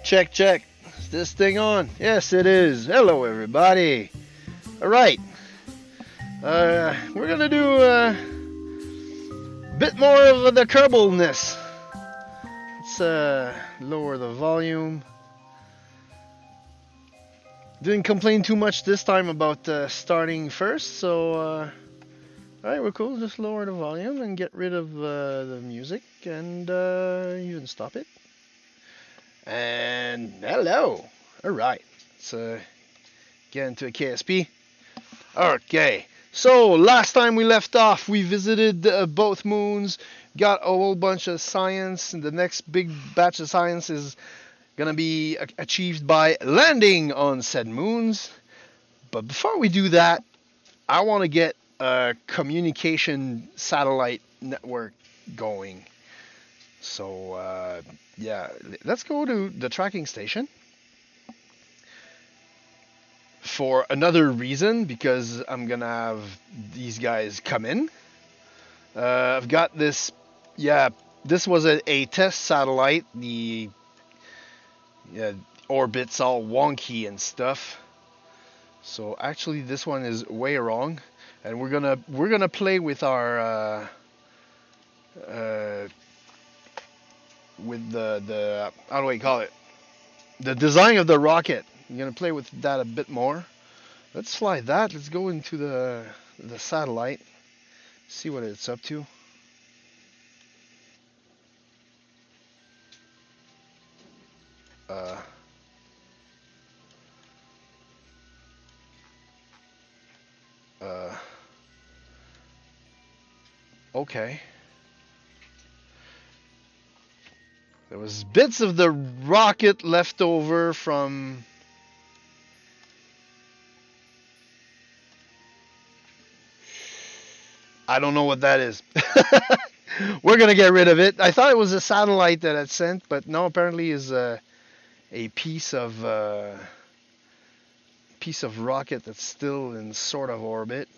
Check, check. Is this thing on? Yes, it is. Hello, everybody. All right. We're gonna do a bit more of the Kerbalness. Let's lower the volume. Didn't complain too much this time about starting first, so all right, we're cool. Just lower the volume and get rid of the music, and you can stop it. And hello. All right. Let's get into a KSP. Okay. So last time we left off, we visited both moons, got a whole bunch of science, and the next big batch of science is gonna be achieved by landing on said moons. But before we do that, I want to get a communication satellite network going. So yeah, let's go to the tracking station for another reason, because I'm gonna have these guys come in. I've got this. Yeah, this was a test satellite. The orbit's all wonky and stuff. So actually, this one is way wrong, and we're gonna play with our with the how do I call it? The design of the rocket. I'm gonna play with that a bit more. Let's fly that. Let's go into the satellite. See what it's up to. Uh, uh, okay. There was bits of the rocket left over from. I don't know what that is. We're gonna get rid of it. I thought it was a satellite that had sent, but no, apparently is a piece of rocket that's still in sort of orbit.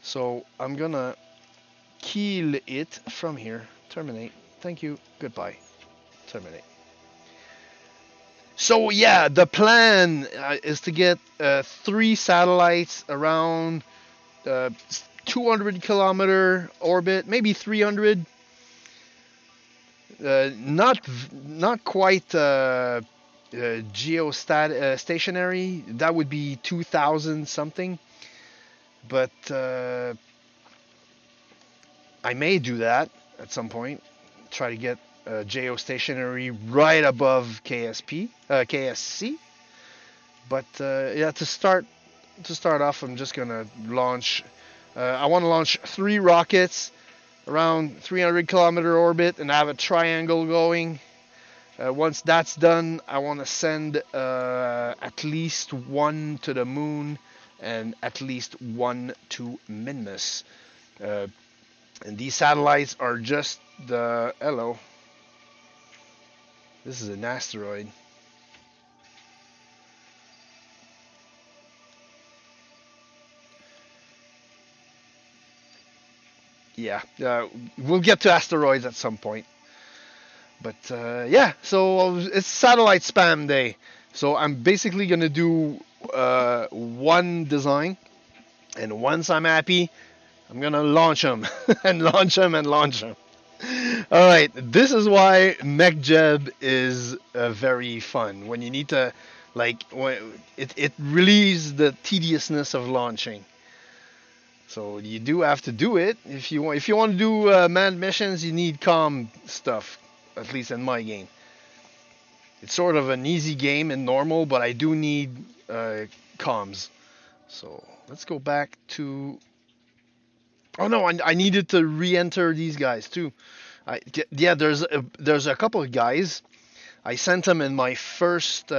So I'm gonna kill it from here. Terminate. Thank you. Goodbye. Terminate. So yeah, the plan is to get 3 satellites around 200-kilometer orbit, maybe 300. Not quite geostationary. That would be 2,000 something. But I may do that at some point. Try to get geostationary right above KSC. But yeah, to start off, I'm just gonna launch. I want to launch 3 rockets around 300-kilometer orbit and have a triangle going. Once that's done, I want to send at least 1 to the moon and at least 1 to Minmus. And these satellites are just the... Hello. This is an asteroid. Yeah, we'll get to asteroids at some point. But yeah, so it's satellite spam day. So I'm basically going to do 1 design. And once I'm happy, I'm going to launch them. And launch them and launch them. Alright, this is why MechJeb is very fun. When you need to, like, it relieves the tediousness of launching. So you do have to do it. If you want to do manned missions, you need comm stuff. At least in my game. It's sort of an easy game in normal, but I do need comms. So let's go back to... Oh no, I needed to re-enter these guys too. Yeah, there's a couple of guys. I sent them in my first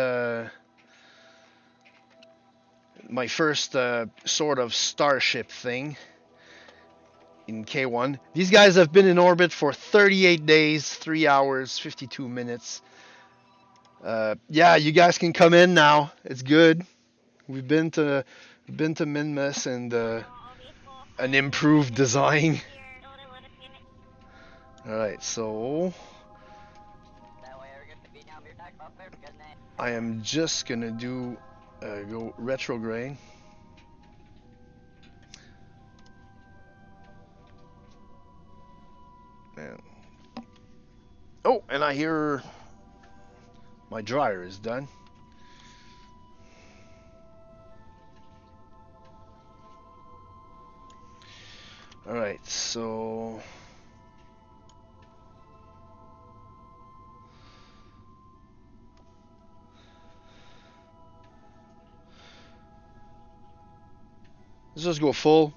sort of starship thing in K1. These guys have been in orbit for 38 days, 3 hours, 52 minutes. Yeah, you guys can come in now. It's good. We've been to Minmus and an improved design. All right, so I am just gonna do go retrograde. And, oh, and I hear my dryer is done. All right, so let's just go full.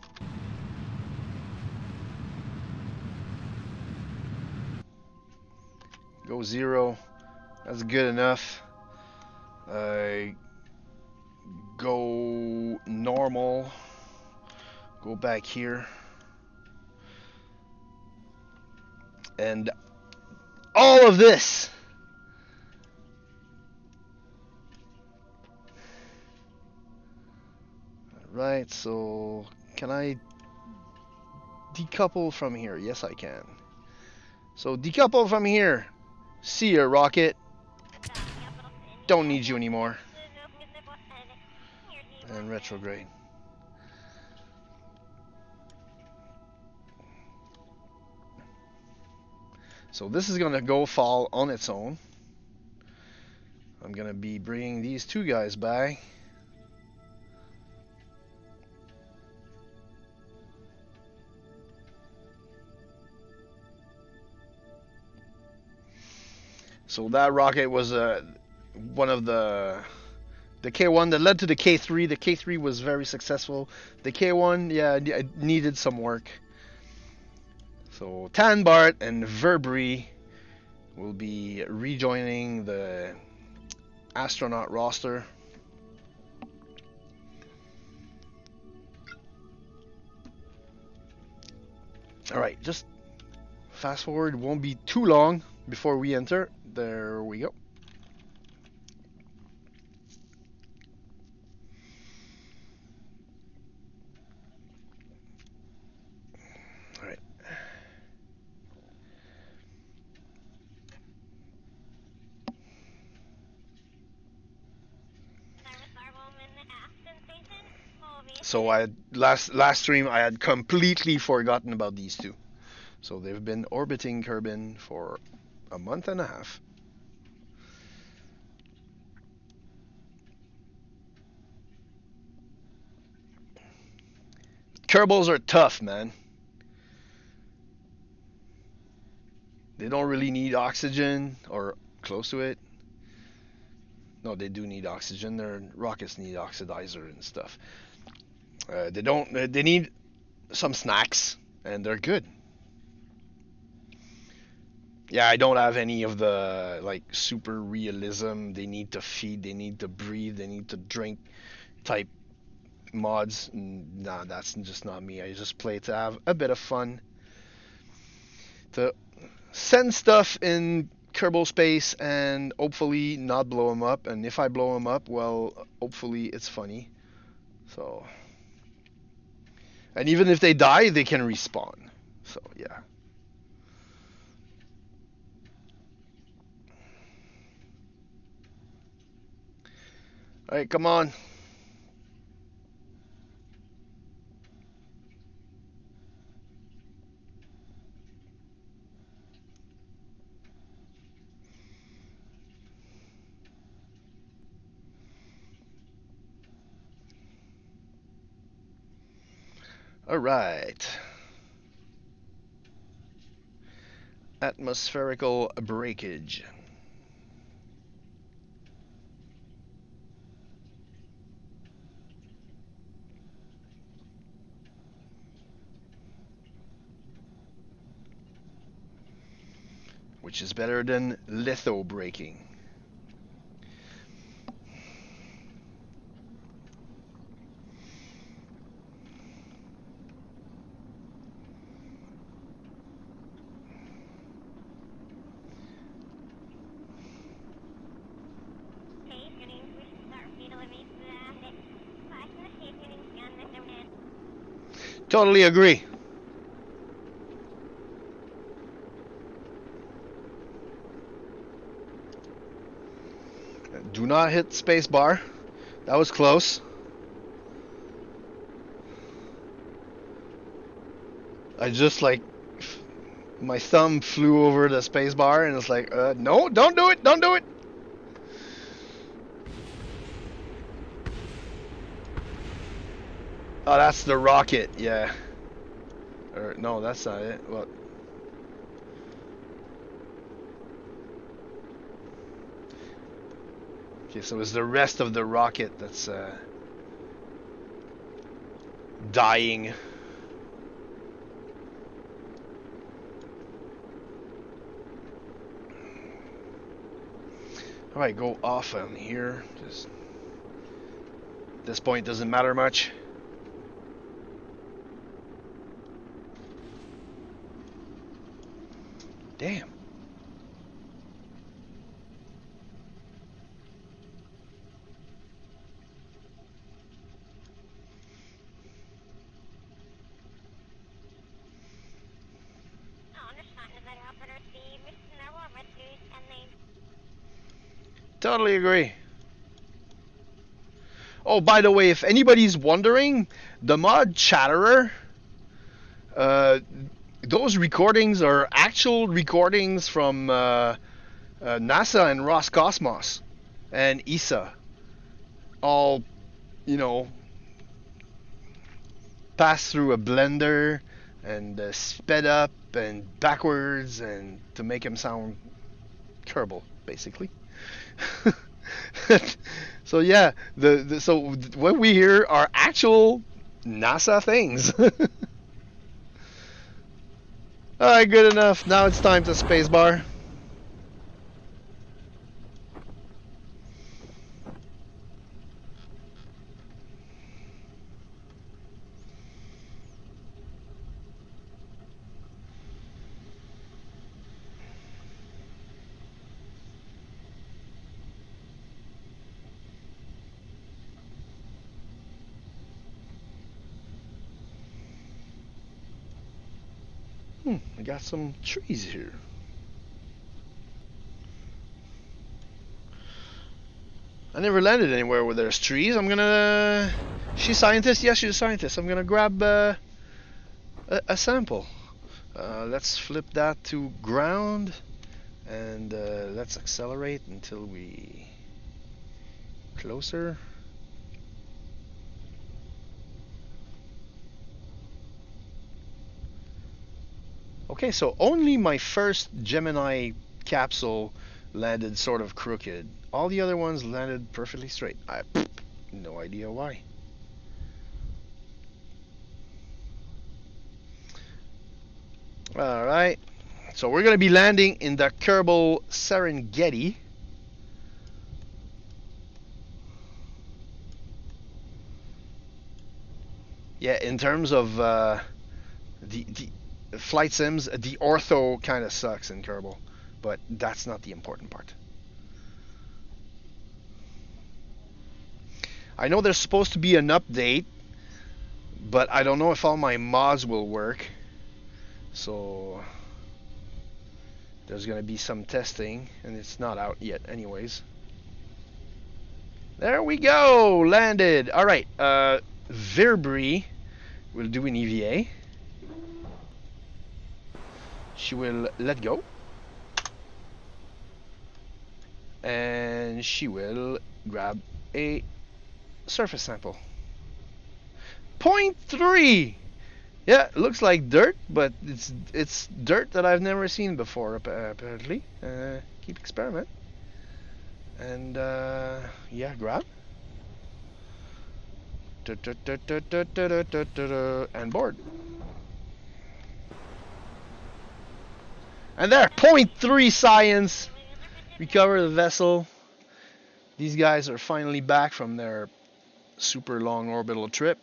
Go 0. That's good enough. Go normal. Go back here. And all of this. Right, so can I decouple from here? Yes, I can. So decouple from here. See ya, Rocket. Don't need you anymore. And retrograde. So this is gonna go fall on its own. I'm gonna be bringing these two guys by. So that rocket was one of the K1 that led to the K3. The K3 was very successful. The K1, yeah, it needed some work. So Tanbart and Verbry will be rejoining the astronaut roster. All right, just fast forward. It won't be too long before we enter. There we go. All right. So I had last stream I had completely forgotten about these two. So they've been orbiting Kerbal for a month and a half. Kerbals are tough, man. They don't really need oxygen or close to it. No, they do need oxygen. Their rockets need oxidizer and stuff. They don't. They need some snacks, and they're good. Yeah, I don't have any of the like super realism. They need to feed. They need to breathe. They need to drink type mods. Nah, that's just not me. I just play to have a bit of fun. To send stuff in Kerbal space and hopefully not blow them up. And if I blow them up, well, hopefully it's funny. So, and even if they die, they can respawn. So yeah. All right, come on. All right. Atmospherical breakage. Which is better than litho breaking. Totally agree. Do not not hit space bar. That was close. I just like my thumb flew over the space bar and it's like, no, don't do it, don't do it. Oh, that's the rocket, yeah. Or no, that's not it. What? Okay, so it's the rest of the rocket that's dying. All right, go off on here. Just at this point, doesn't matter much. Damn. Totally agree. Oh, by the way, if anybody's wondering, the mod Chatterer, those recordings are actual recordings from NASA and Roscosmos and ESA. All, you know, passed through a blender and sped up and backwards and to make him sound Kerbal, basically. So yeah, so what we hear are actual NASA things. Alright, good enough. Now it's time to spacebar. I got some trees here. I never landed anywhere where there's trees. I'm gonna... She's a scientist? Yes, she's a scientist. I'm gonna grab a sample. Let's flip that to ground. And let's accelerate until we... Closer. Okay, so only my first Gemini capsule landed sort of crooked. All the other ones landed perfectly straight. I have no idea why. Alright, so we're going to be landing in the Kerbal Serengeti. Yeah, in terms of the flight sims, the ortho kind of sucks in Kerbal, but that's not the important part. I know there's supposed to be an update, but I don't know if all my mods will work. So there's gonna be some testing, and it's not out yet anyways. There we go, landed. All right, Virbri will do an EVA. She will let go, and she will grab a surface sample. 0.3. Yeah, it looks like dirt, but it's dirt that I've never seen before, apparently. Keep experiment. And yeah, grab. And board. And there, 0.3 science. Recover the vessel. These guys are finally back from their super long orbital trip.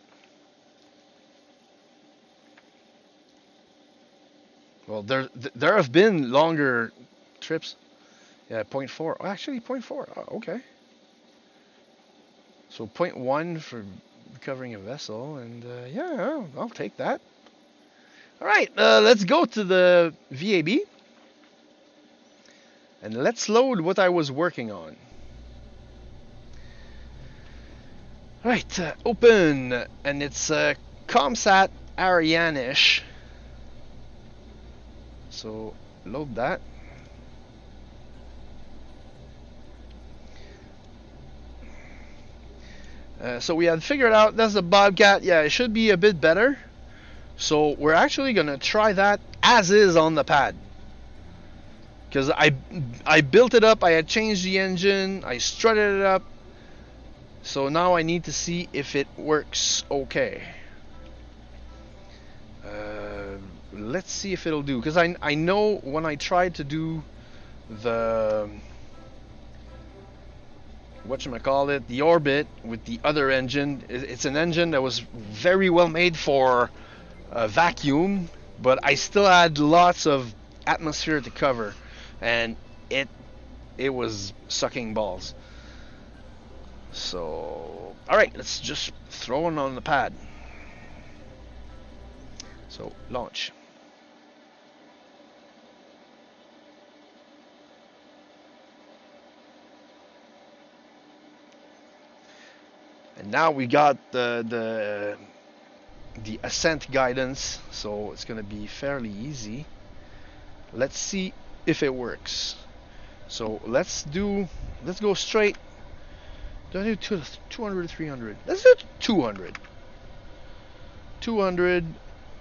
Well, there have been longer trips. Yeah, 0.4. Oh, actually, 0.4. Oh, okay. So 0.1 for recovering a vessel, and yeah, I'll take that. All right, let's go to the VAB. And let's load what I was working on. Right, open, and it's ComSat Arianish. So load that. So we had figured out that's the Bobcat. Yeah, it should be a bit better. So we're actually gonna try that as is on the pad. Because I built it up, I had changed the engine, I strutted it up. So now I need to see if it works okay. Let's see if it'll do. Because I know when I tried to do the whatchamacallit, the Orbit with the other engine, it's an engine that was very well made for vacuum, but I still had lots of atmosphere to cover, and it was sucking balls. So, all right, let's just throw it on the pad. So, launch. And now we got the ascent guidance, so it's going to be fairly easy. Let's see if it works. So let's go straight. Do I do 200 or 300? Let's do 200. 200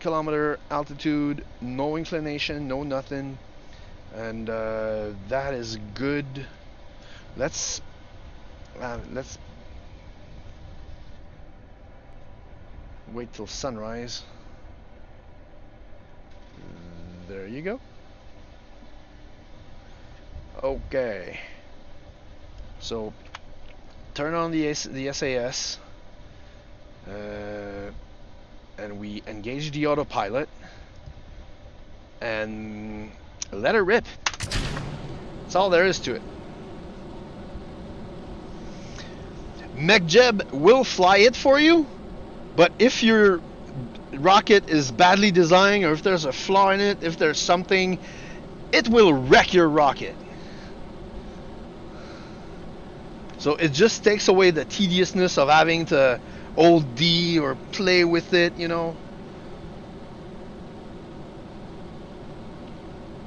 kilometer altitude, no inclination, no nothing, and that is good. Let's wait till sunrise. There you go. Okay. So turn on the SAS, and we engage the autopilot and let her rip. That's all there is to it. MechJeb will fly it for you, but if your rocket is badly designed, or if there's a flaw in it, if there's something, it will wreck your rocket. So it just takes away the tediousness of having to OD or play with it, you know.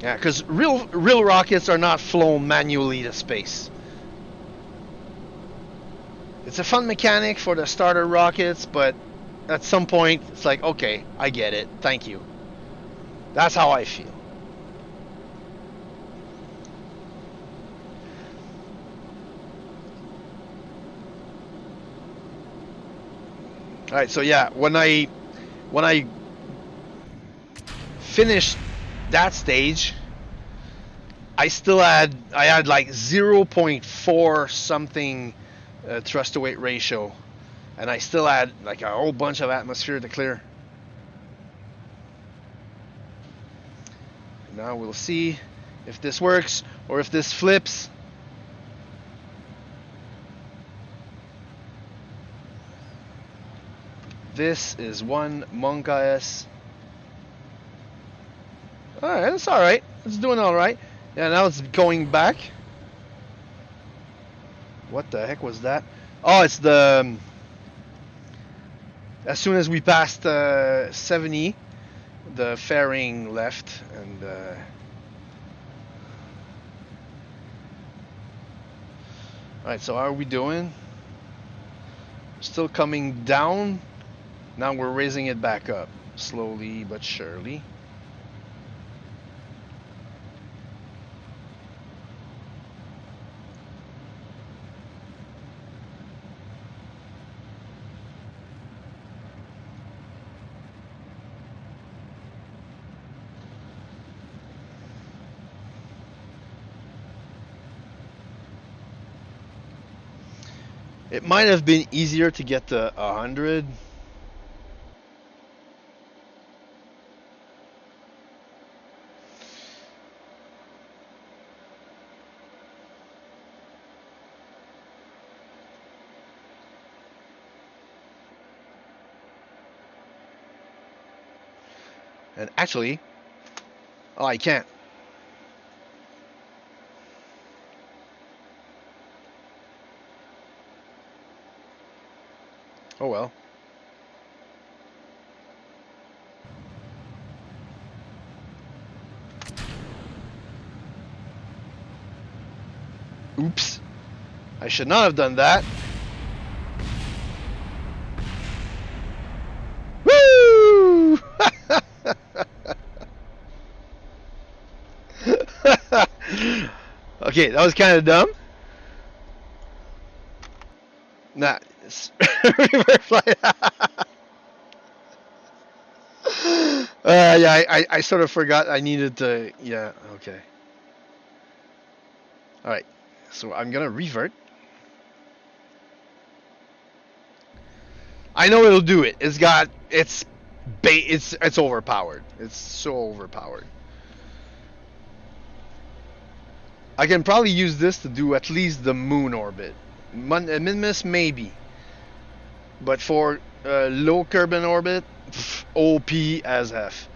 Yeah, because real rockets are not flown manually to space. It's a fun mechanic for the starter rockets, but at some point it's like, okay, I get it, thank you. That's how I feel. All right, so yeah, when I finished that stage, I had like 0.4 something thrust to weight ratio, and I still had like a whole bunch of atmosphere to clear. Now we'll see if this works or if this flips. This is one Monk IS. Alright, it's alright. It's doing alright. Yeah, now it's going back. What the heck was that? Oh, it's the... As soon as we passed 70, the fairing left, and... Alright, so how are we doing? Still coming down. Now we're raising it back up. Slowly but surely. It might have been easier to get to 100. And actually, oh, I can't. Oh well. Oops. I should not have done that. Woo! Okay, that was kind of dumb. Nah. River flight. Yeah, I sort of forgot I needed to. Yeah, okay. Alright. So I'm gonna revert. I know it'll do it. It's overpowered. It's so overpowered. I can probably use this to do at least the moon orbit. Minimus maybe. But for low Kerbal orbit, OP as F.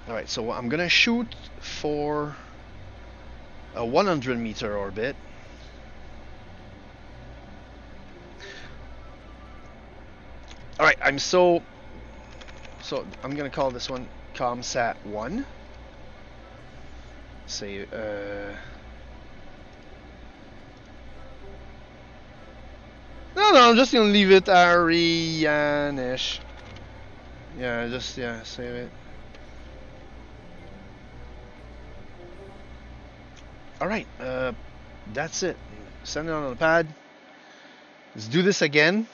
Alright, so I'm gonna shoot for a 100-meter orbit. Alright, so I'm gonna call this one ComSat 1. Say, no, I'm just gonna leave it Ariane-ish. Yeah, save it. Alright, that's it. Send it on the pad. Let's do this again.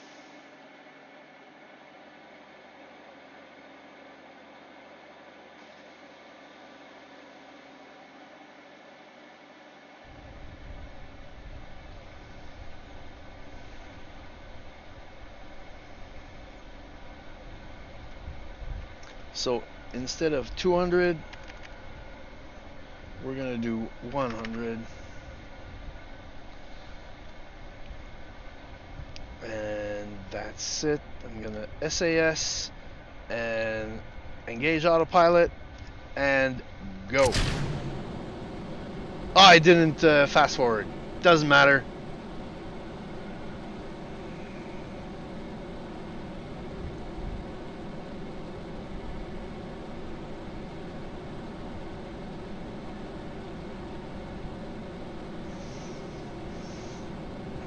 So instead of 200, we're gonna do 100. And that's it. I'm gonna SAS and engage autopilot and go. Oh, I didn't fast forward. Doesn't matter.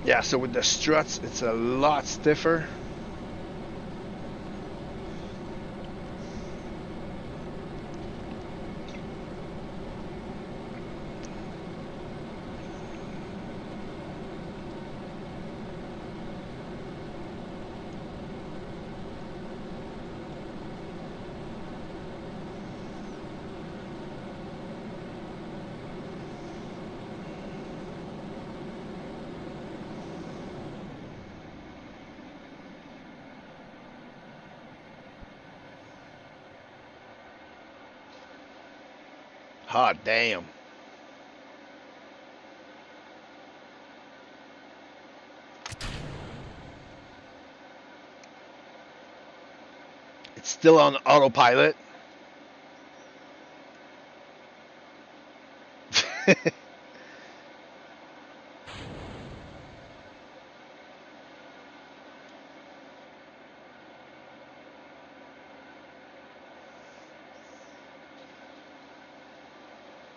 Yeah, so with the struts, it's a lot stiffer. Hot damn. It's still on autopilot.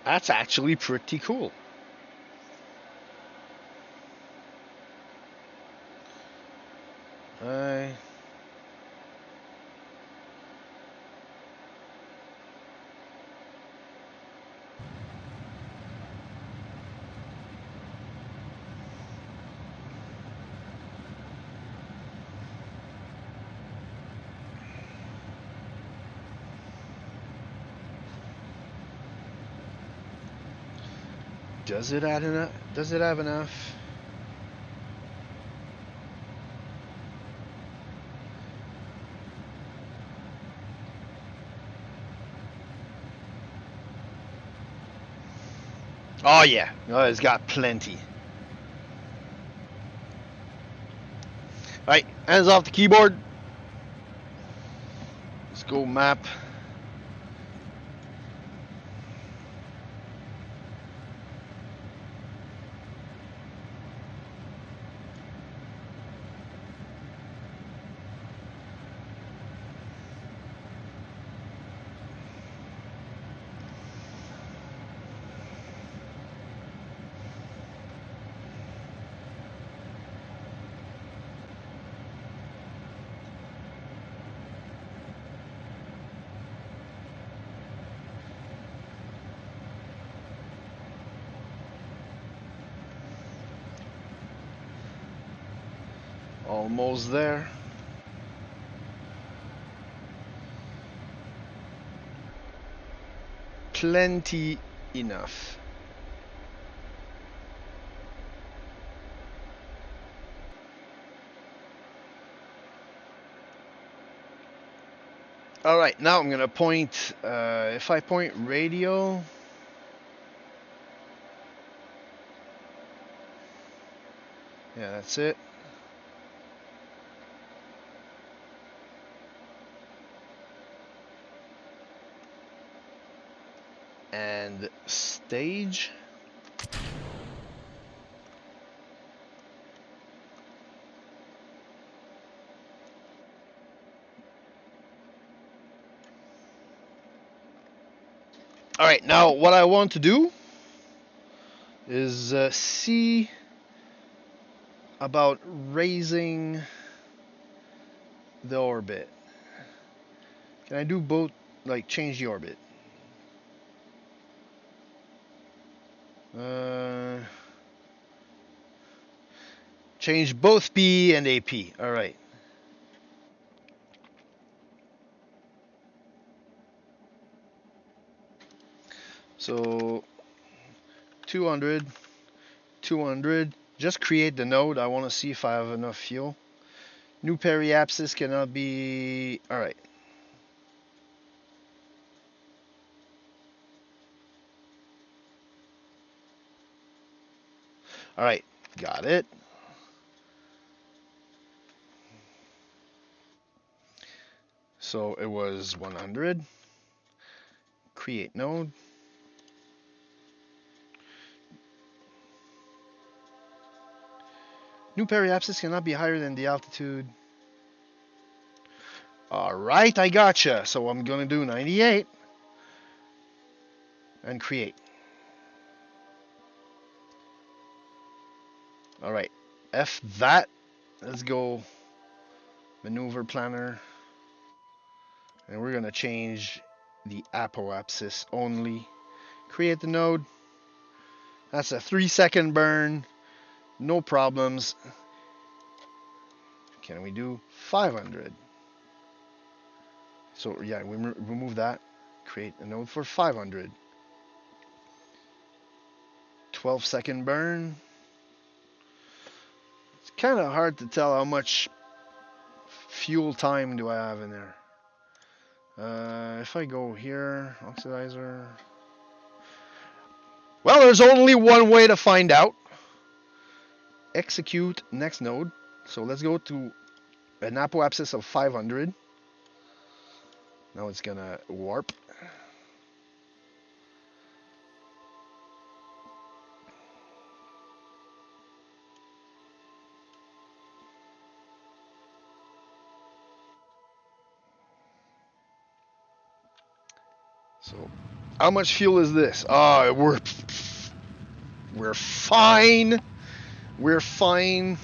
That's actually pretty cool. Does it add enough? Does it have enough? Oh yeah, oh, it's got plenty. Right, hands off the keyboard. Let's go map. Almost there. Plenty enough. All right, now I'm gonna point. If I point radio, yeah, that's it. And stage. All right, now what I want to do is see about raising the orbit. Can I do both, like change the orbit? Change both P and AP. All right. So 200, 200. Just create the node. I want to see if I have enough fuel. New periapsis cannot be. All right. All right. Got it. So it was 100. Create node. New periapsis cannot be higher than the altitude. All right, I gotcha. So I'm gonna do 98 and create. All right, F that. Let's go maneuver planner, and we're gonna change the apoapsis only. Create the node. That's a 3-second burn. No problems. Can we do 500? So yeah, we remove that. Create a node for 500. 12-second burn. It's kind of hard to tell how much fuel time do I have in there. If I go here, oxidizer. Well, there's only one way to find out. Execute next node. So let's go to an apoapsis of 500. Now it's gonna warp. So, how much fuel is this? Oh, we're fine. We're fine.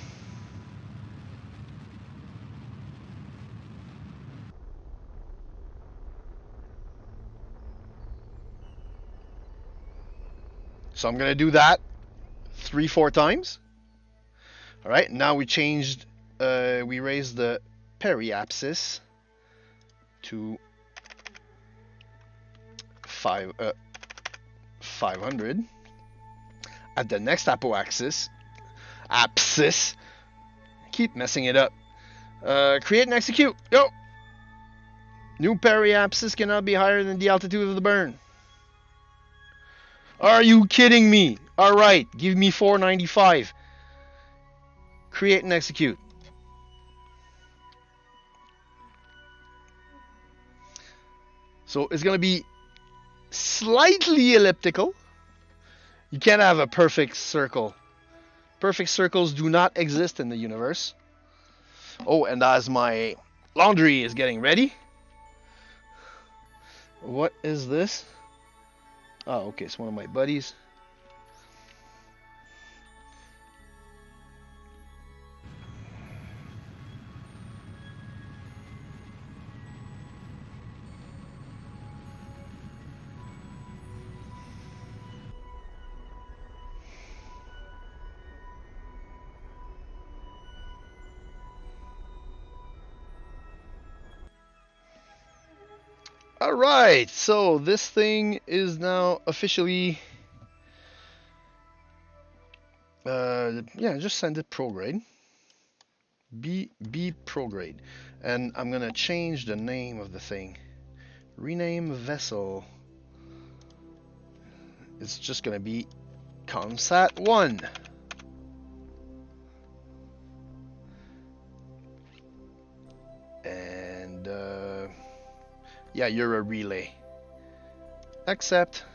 So I'm gonna do that 3-4 times. All right. Now we changed. We raised the periapsis to 500. At the next apoapsis, keep messing it up. Create and execute. Go. New periapsis cannot be higher than the altitude of the burn. Are you kidding me? All right, give me 495. Create and execute. So it's going to be slightly elliptical. You can't have a perfect circle. Perfect circles do not exist in the universe. Oh, and as my laundry is getting ready. What is this? Oh, okay, it's one of my buddies. All right, so this thing is now officially, yeah, just send it prograde. B prograde, and I'm gonna change the name of the thing. Rename vessel. It's just gonna be Comsat 1. And yeah, you're a relay. Accept.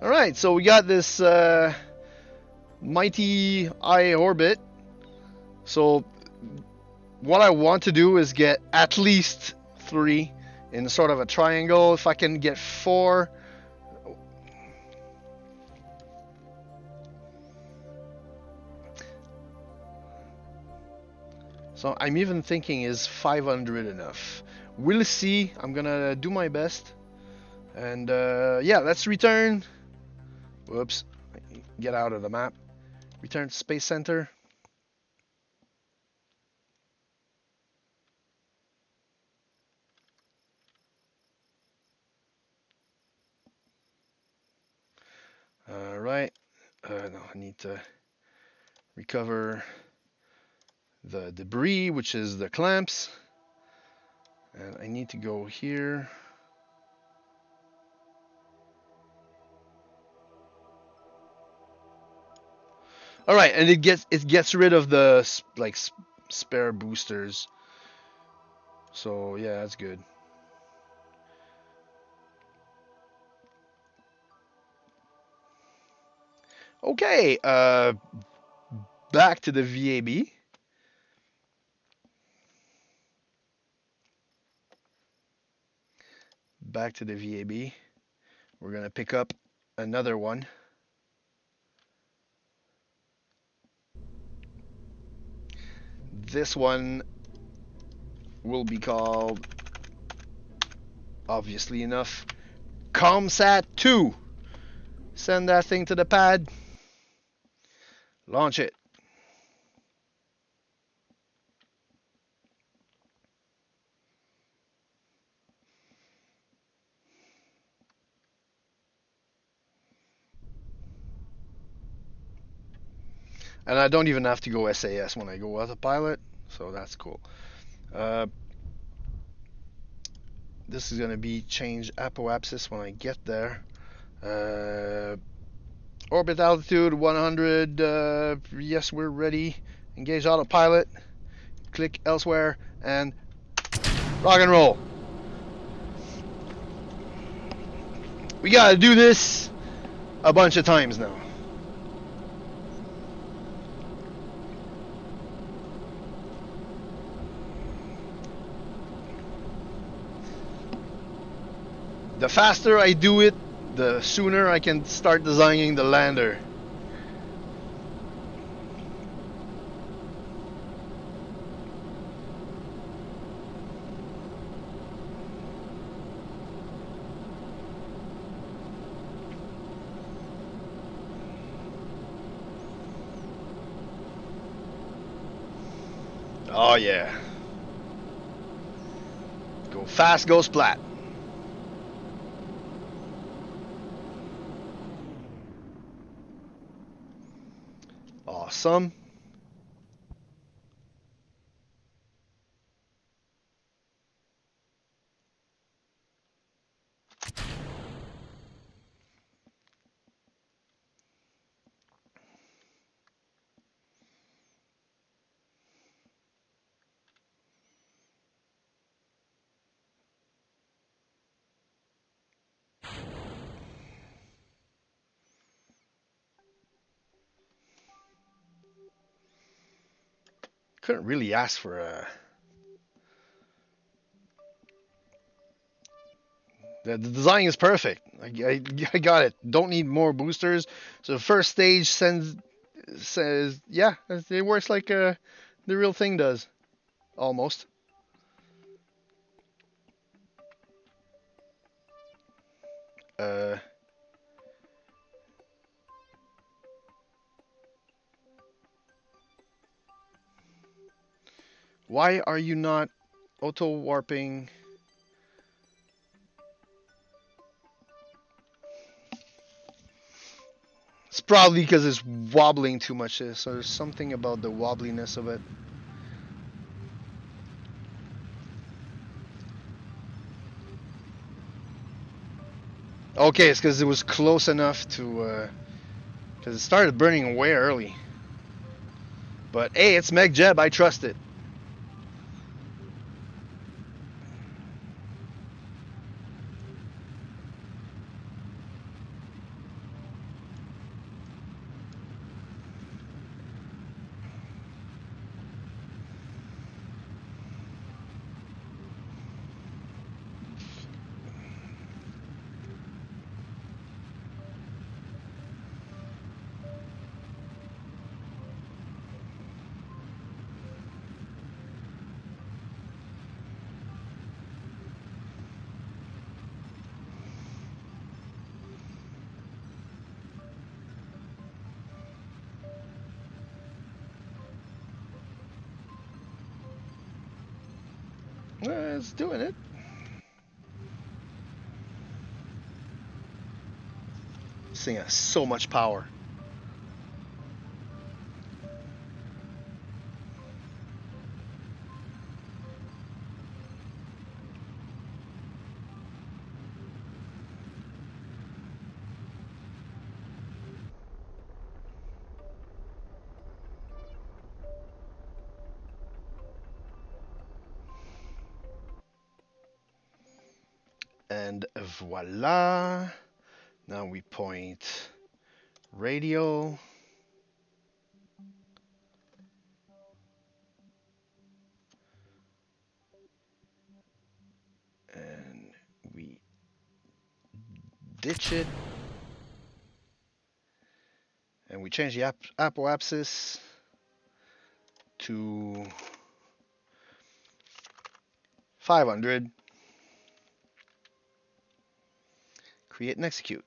All right, so we got this mighty eye orbit. So what I want to do is get at least 3 in sort of a triangle. If I can get 4. So I'm even thinking, is 500 enough? We'll see. I'm gonna do my best. And yeah, let's return. Whoops. Get out of the map. Return to Space Center. Alright. No, I need to recover the debris, which is the clamps. And I need to go here. All right, and it gets rid of the like spare boosters. So yeah, that's good. Okay, back to the VAB. Back to the VAB. We're gonna pick up another one. This one will be called, obviously enough, ComSat 2. Send that thing to the pad. Launch it. And I don't even have to go SAS when I go autopilot, so that's cool. This is gonna be change apoapsis when I get there. Orbit altitude 100. Yes, we're ready. Engage autopilot. Click elsewhere and rock and roll. We gotta do this a bunch of times now. The faster I do it, the sooner I can start designing the lander. Oh yeah. Go fast, go splat. Awesome. Couldn't really ask for a. The design is perfect. I got it. Don't need more boosters. So the first stage says yeah, it works like the real thing does, almost. Uh, Why are you not auto warping? It's probably because it's wobbling too much. So there's something about the wobbliness of it. Okay, it's because it was close enough to. Because it started burning way early. But hey, it's Meg Jeb. I trust it. It's doing it. This thing has so much power. And voila. Now we point radio. And we ditch it. And we change the apoapsis to 500. Create and execute.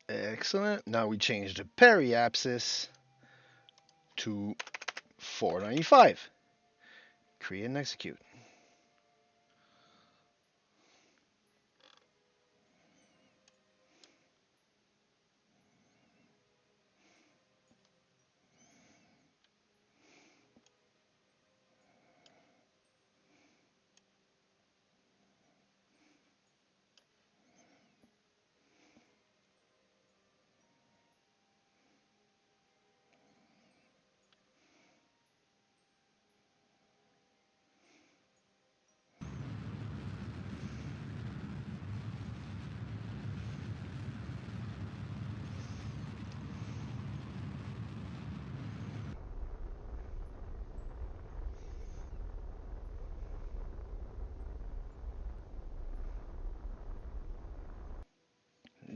Excellent. Now we change the periapsis to 495. Create and execute.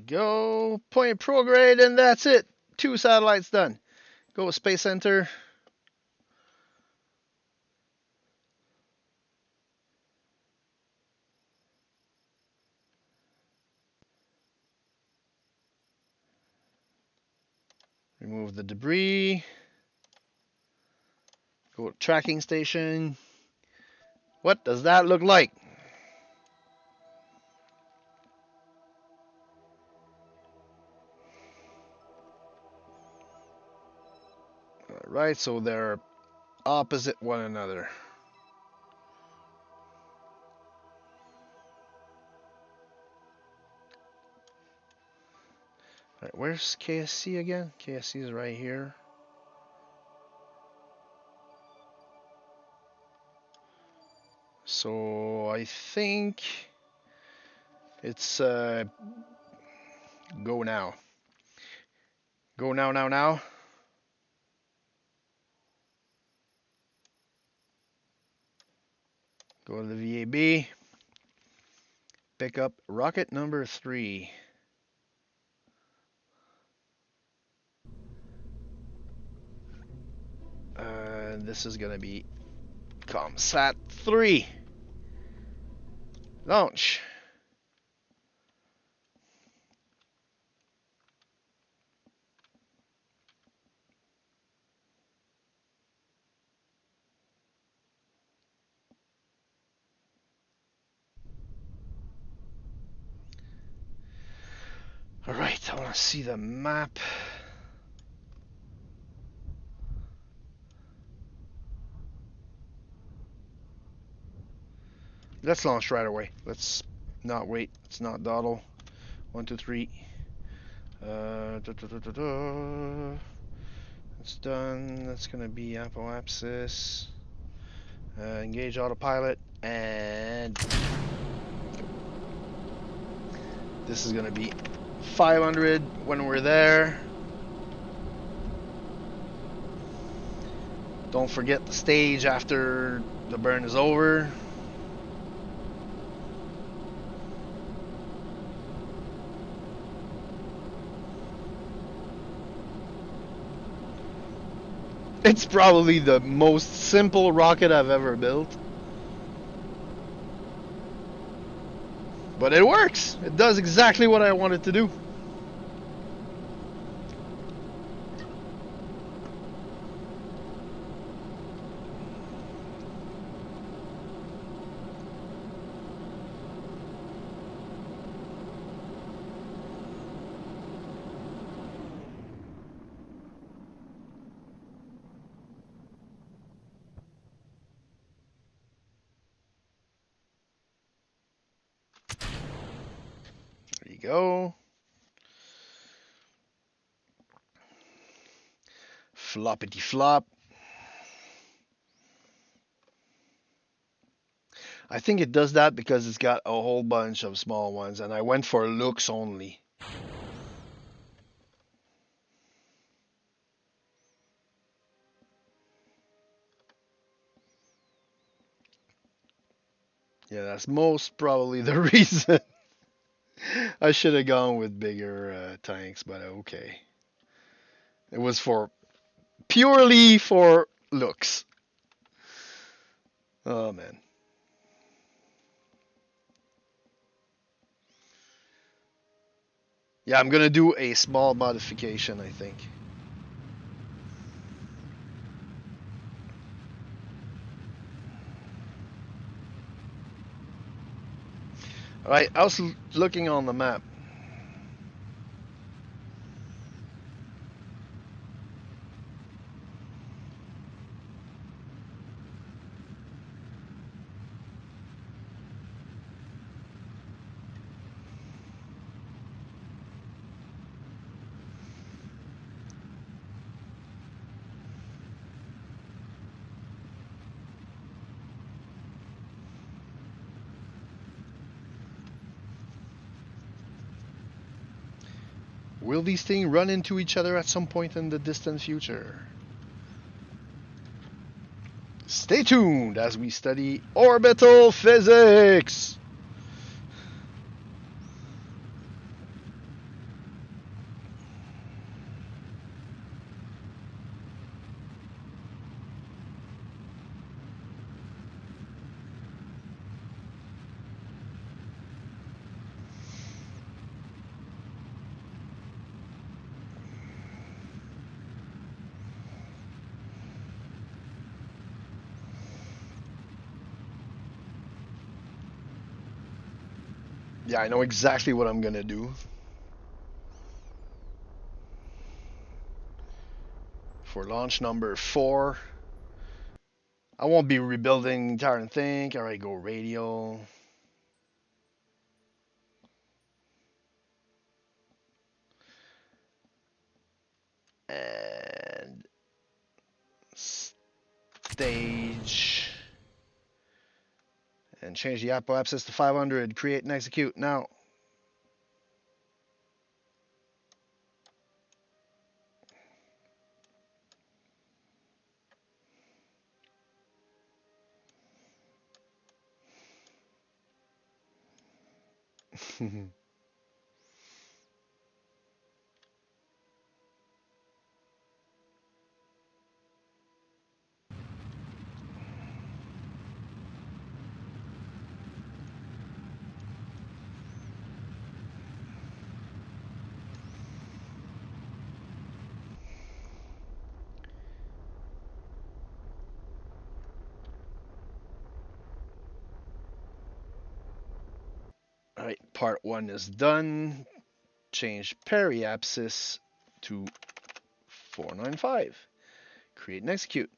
Go point prograde, and that's it. 2 satellites done. Go Space Center. Remove the debris. Go to tracking station. What does that look like? Alright, so they're opposite one another. Alright, where's KSC again? KSC is right here. So I think it's go now. Go now, now, now. Go to the VAB. Pick up rocket number 3. This is gonna be ComSat 3. Launch. Alright, I want to see the map. Let's launch right away. Let's not wait. It's not dawdle. 1, 2, 3. It's done. That's gonna be apoapsis. Engage autopilot, and this is gonna be 500 when we're there. Don't forget the stage after the burn is over. It's probably the most simple rocket I've ever built. But it works. It does exactly what I want it to do. There you go. Floppity flop. I think it does that because it's got a whole bunch of small ones, and I went for looks only. Yeah, that's most probably the reason. I should have gone with bigger tanks, but okay. It was for purely for looks. Oh man. Yeah, I'm gonna do a small modification, I think. Alright, I was looking on the map. Will these things run into each other at some point in the distant future? Stay tuned as we study orbital physics! Yeah, I know exactly what I'm gonna do. For launch number 4, I won't be rebuilding the entire thing. Alright, go radio. And stage And change the apoapsis to 500. Create and execute now. All right, part 1 is done. Change periapsis to 495. Create and execute.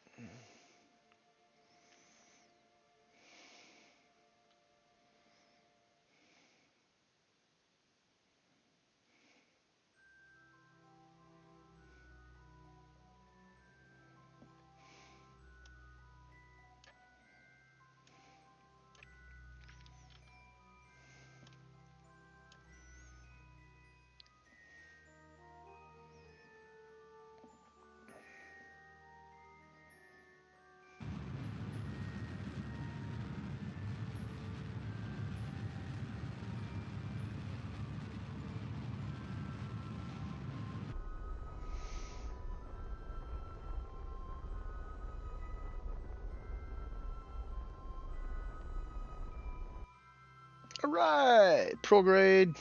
All right, prograde.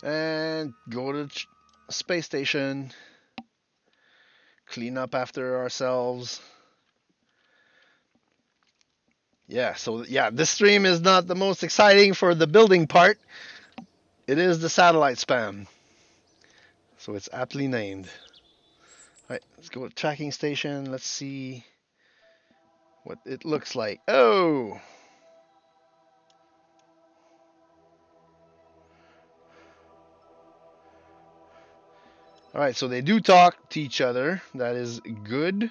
And go to space station. Clean up after ourselves. Yeah, so yeah, this stream is not the most exciting for the building part. It is the satellite spam. So it's aptly named. All right, let's go to tracking station. Let's see what it looks like. Oh! All right, so they do talk to each other. That is good.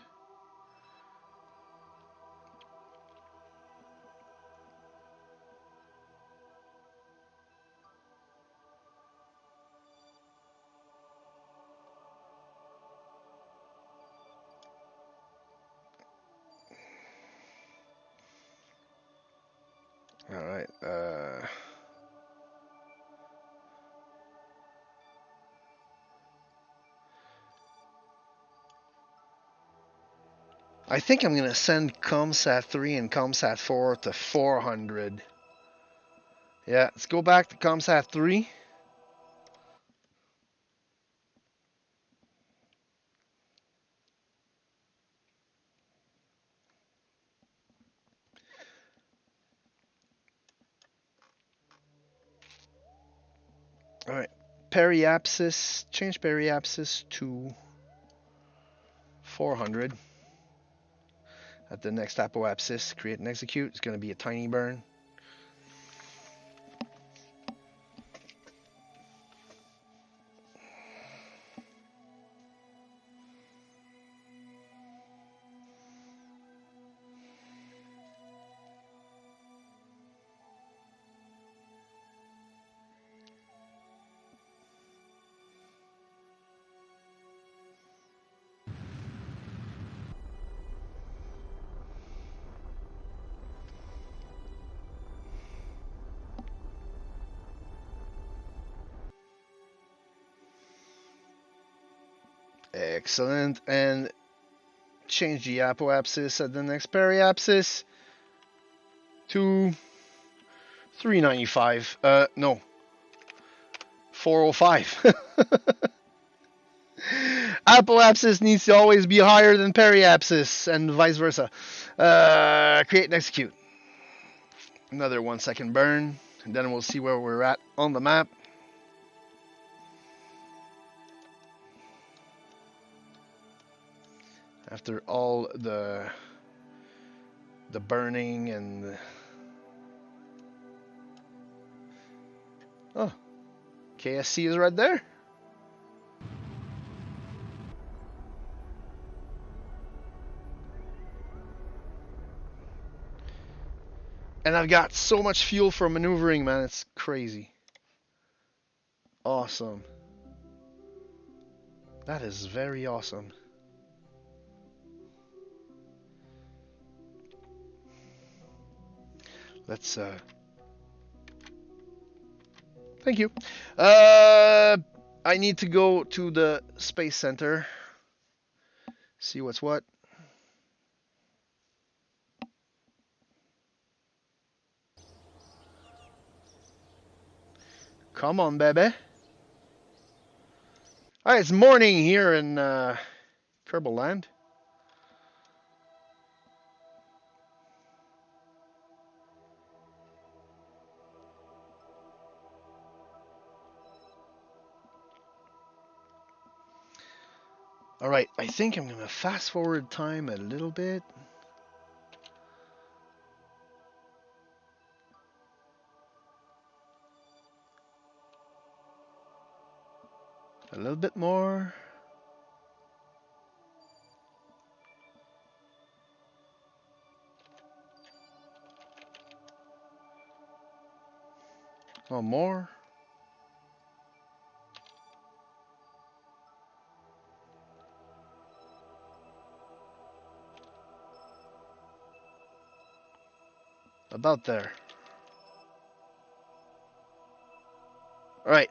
All right. I think I'm going to send ComSat 3 and ComSat 4 to 400. Yeah, let's go back to ComSat 3. All right. Periapsis, change periapsis to 400. At the next apoapsis, create and execute. It's going to be a tiny burn. Excellent. And change the apoapsis at the next periapsis to 395. No, 405. Apoapsis needs to always be higher than periapsis, and vice versa. Create and execute. Another 1 second burn, and then we'll see where we're at on the map. After all the burning and oh, KSC is right there. And I've got so much fuel for maneuvering, man. It's crazy. Awesome. That is very awesome. Let's thank you. I need to go to the space center. See what's what. Come on, baby. Alright, it's morning here in Kerbal land. Alright, I think I'm gonna fast forward time a little bit. A little bit more. One more. About there. Alright.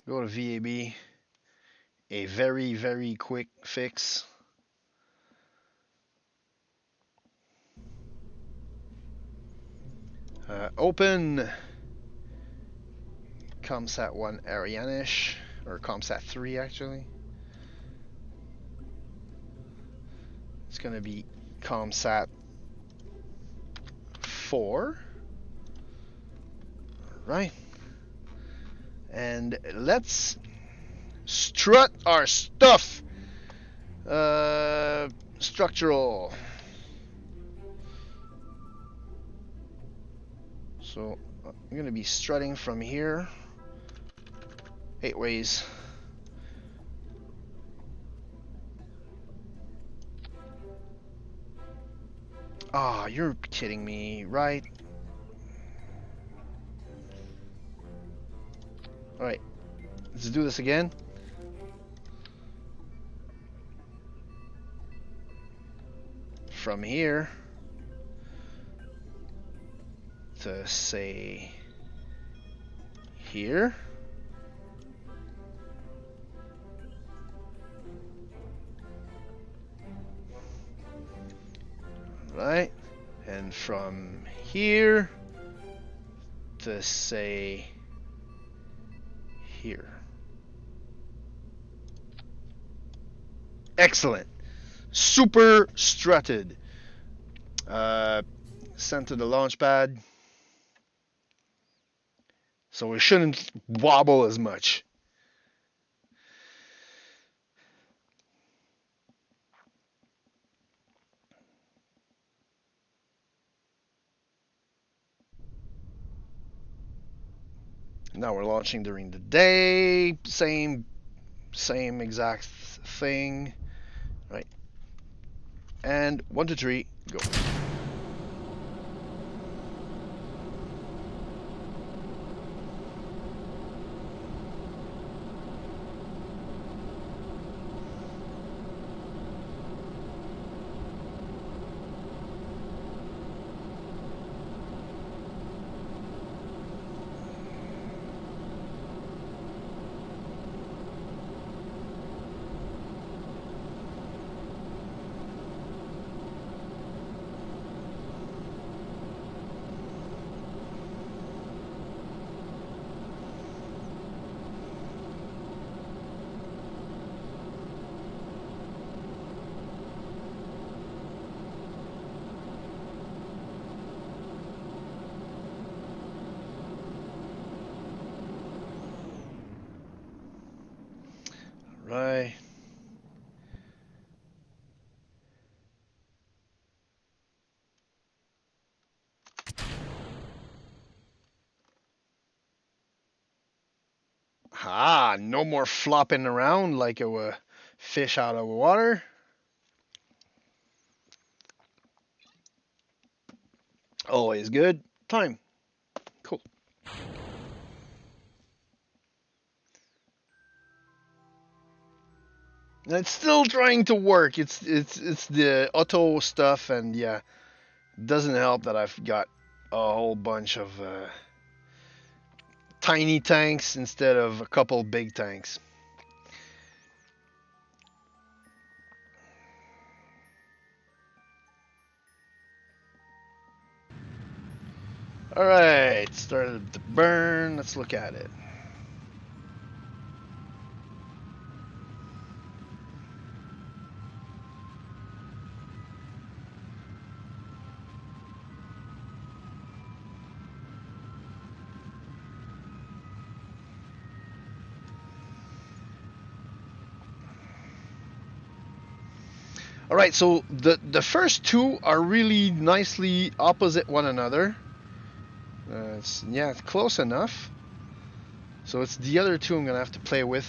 Go to VAB. A very, very quick fix. Open ComSat 1 Arianish, or ComSat 3 actually. It's going to be ComSat 4. Right. And let's strut our stuff. Structural. So I'm going to be strutting from here 8 ways. Ah, oh, you're kidding me, right? Alright, let's do this again. From here to say here. Right, and from here to say here. Excellent. Super strutted. Sent to the launch pad. So we shouldn't wobble as much. Now we're launching during the day. Same exact thing. Right. And 1, 2, 3, go. Right. Ah, no more flopping around like a fish out of water. Always good. Time. Cool. And it's still trying to work. It's the auto stuff, and yeah, doesn't help that I've got a whole bunch of tiny tanks instead of a couple big tanks. All right, started to burn. Let's look at it. All right, so the first two are really nicely opposite one another. It's close enough. So it's the other two I'm gonna have to play with.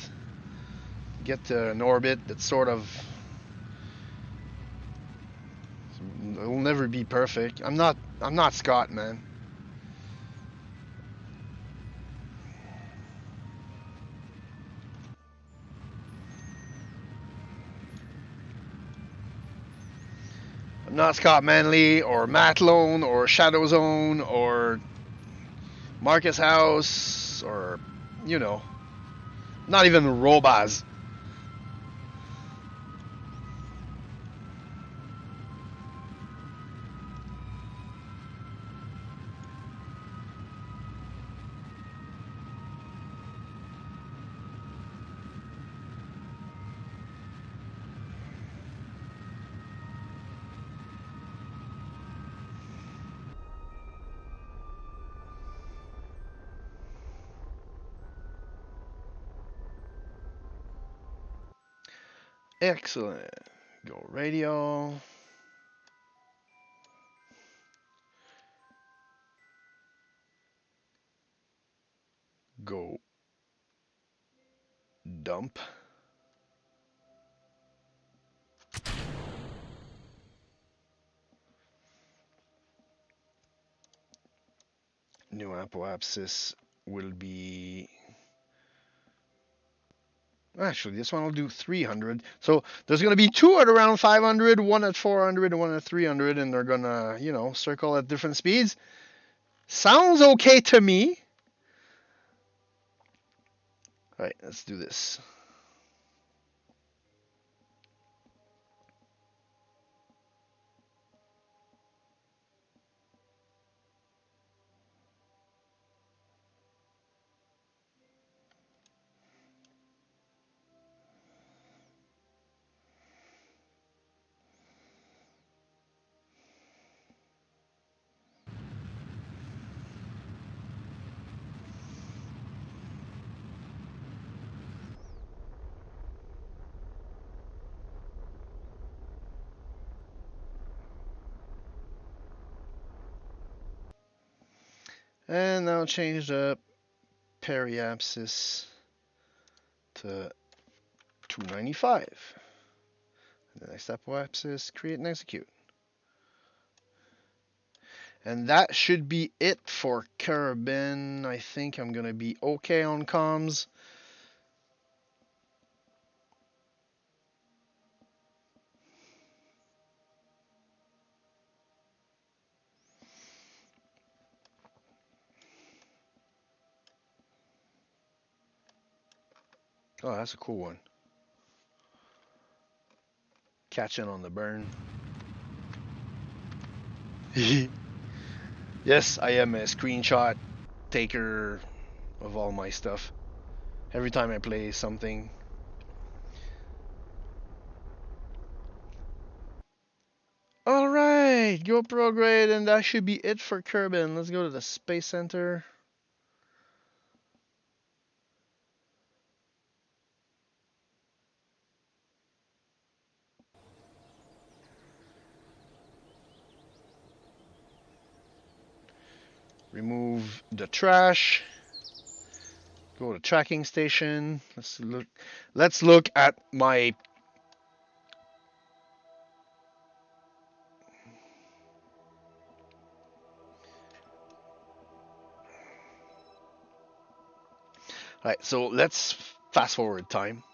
Get to an orbit that's sort of. It'll never be perfect. I'm not Scott, man. I'm not Scott Manley or Matt Lone or Shadow Zone or Marcus House or you know, not even Robaz. Excellent. Go radio. Go dump. New apoapsis will be. Actually, this one will do 300. So there's going to be two at around 500, one at 400, and one at 300, and they're going to, circle at different speeds. Sounds okay to me. All right, let's do this. And now change the periapsis to 295. The next apoapsis, create and execute. And that should be it for Kerbal. I think I'm going to be okay on comms. Oh, that's a cool one. Catching on the burn. Yes, I am a screenshot taker of all my stuff. Every time I play something. Alright, GoPro grade, and that should be it for Kerbal. Let's go to the Space Center. Remove the trash. go to tracking station. Let's look at my. Right, so let's fast forward time.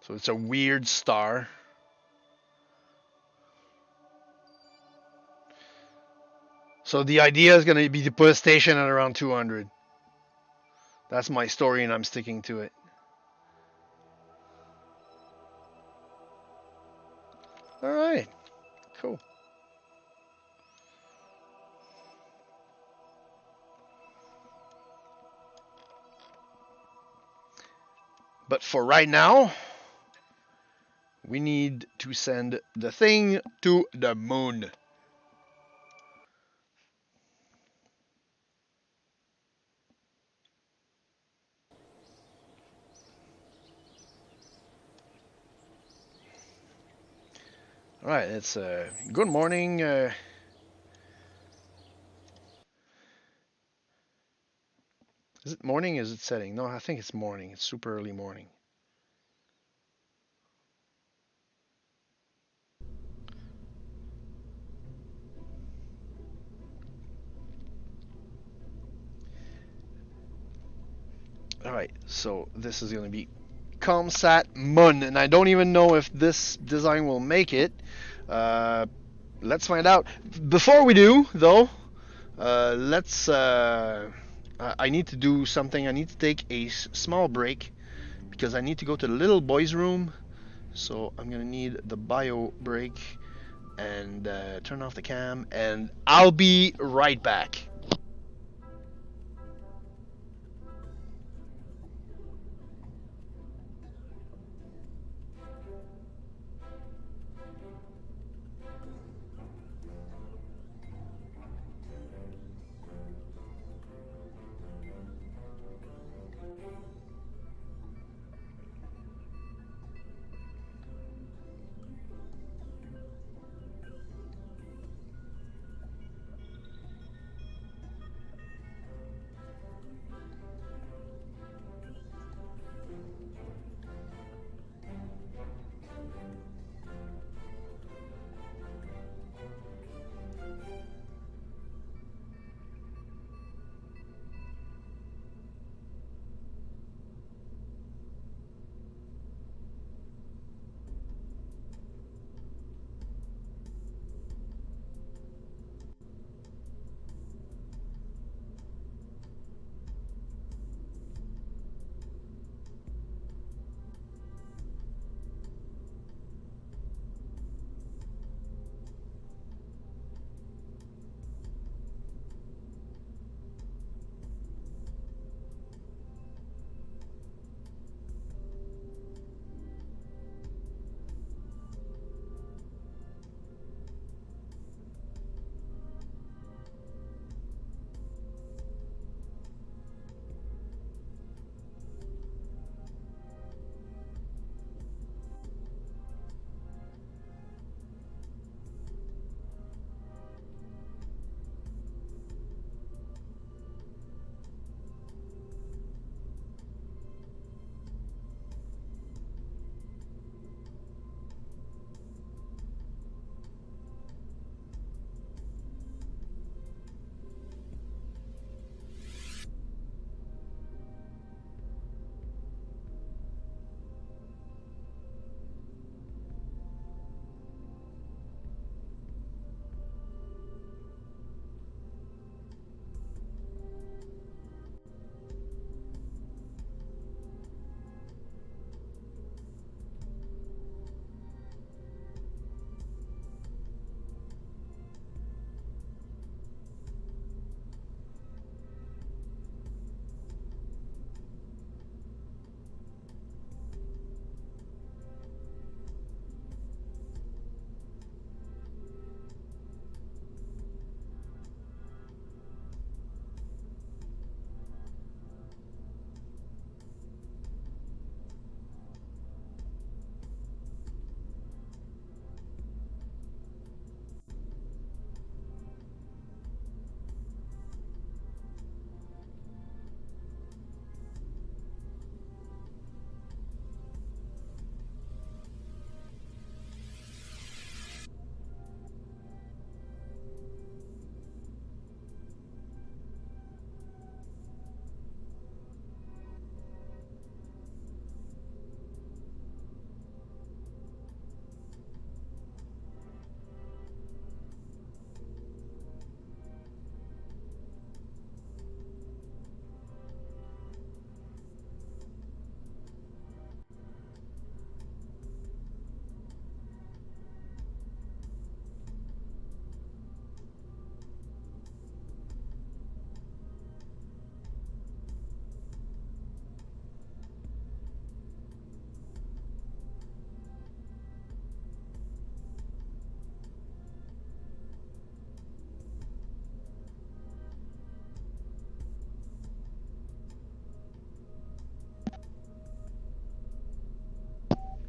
So it's a weird star. So the idea is going to be to put a station at around 200. That's my story, and I'm sticking to it. All right, cool. But for right now, we need to send the thing to the moon. All right, it's good morning. Is it morning? Is it setting? No, I think it's morning. It's super early morning. All right, so this is going to be ComSat Mun, and I don't even know if this design will make it. Uh, let's find out. Before we do, though, let's. I need to do something. I need to take a small break because I need to go to the little boy's room. So I'm gonna need the bio break and turn off the cam, and I'll be right back.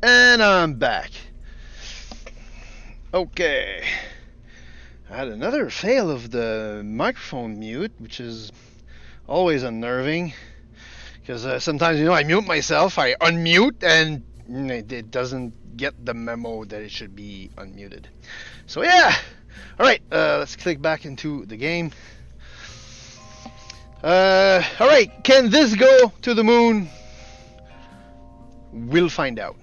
And I'm back. Okay. I had another fail of the microphone mute, which is always unnerving. Because sometimes, I mute myself, I unmute, and it doesn't get the memo that it should be unmuted. So, yeah. Alright, let's click back into the game. Alright, can this go to the moon? We'll find out.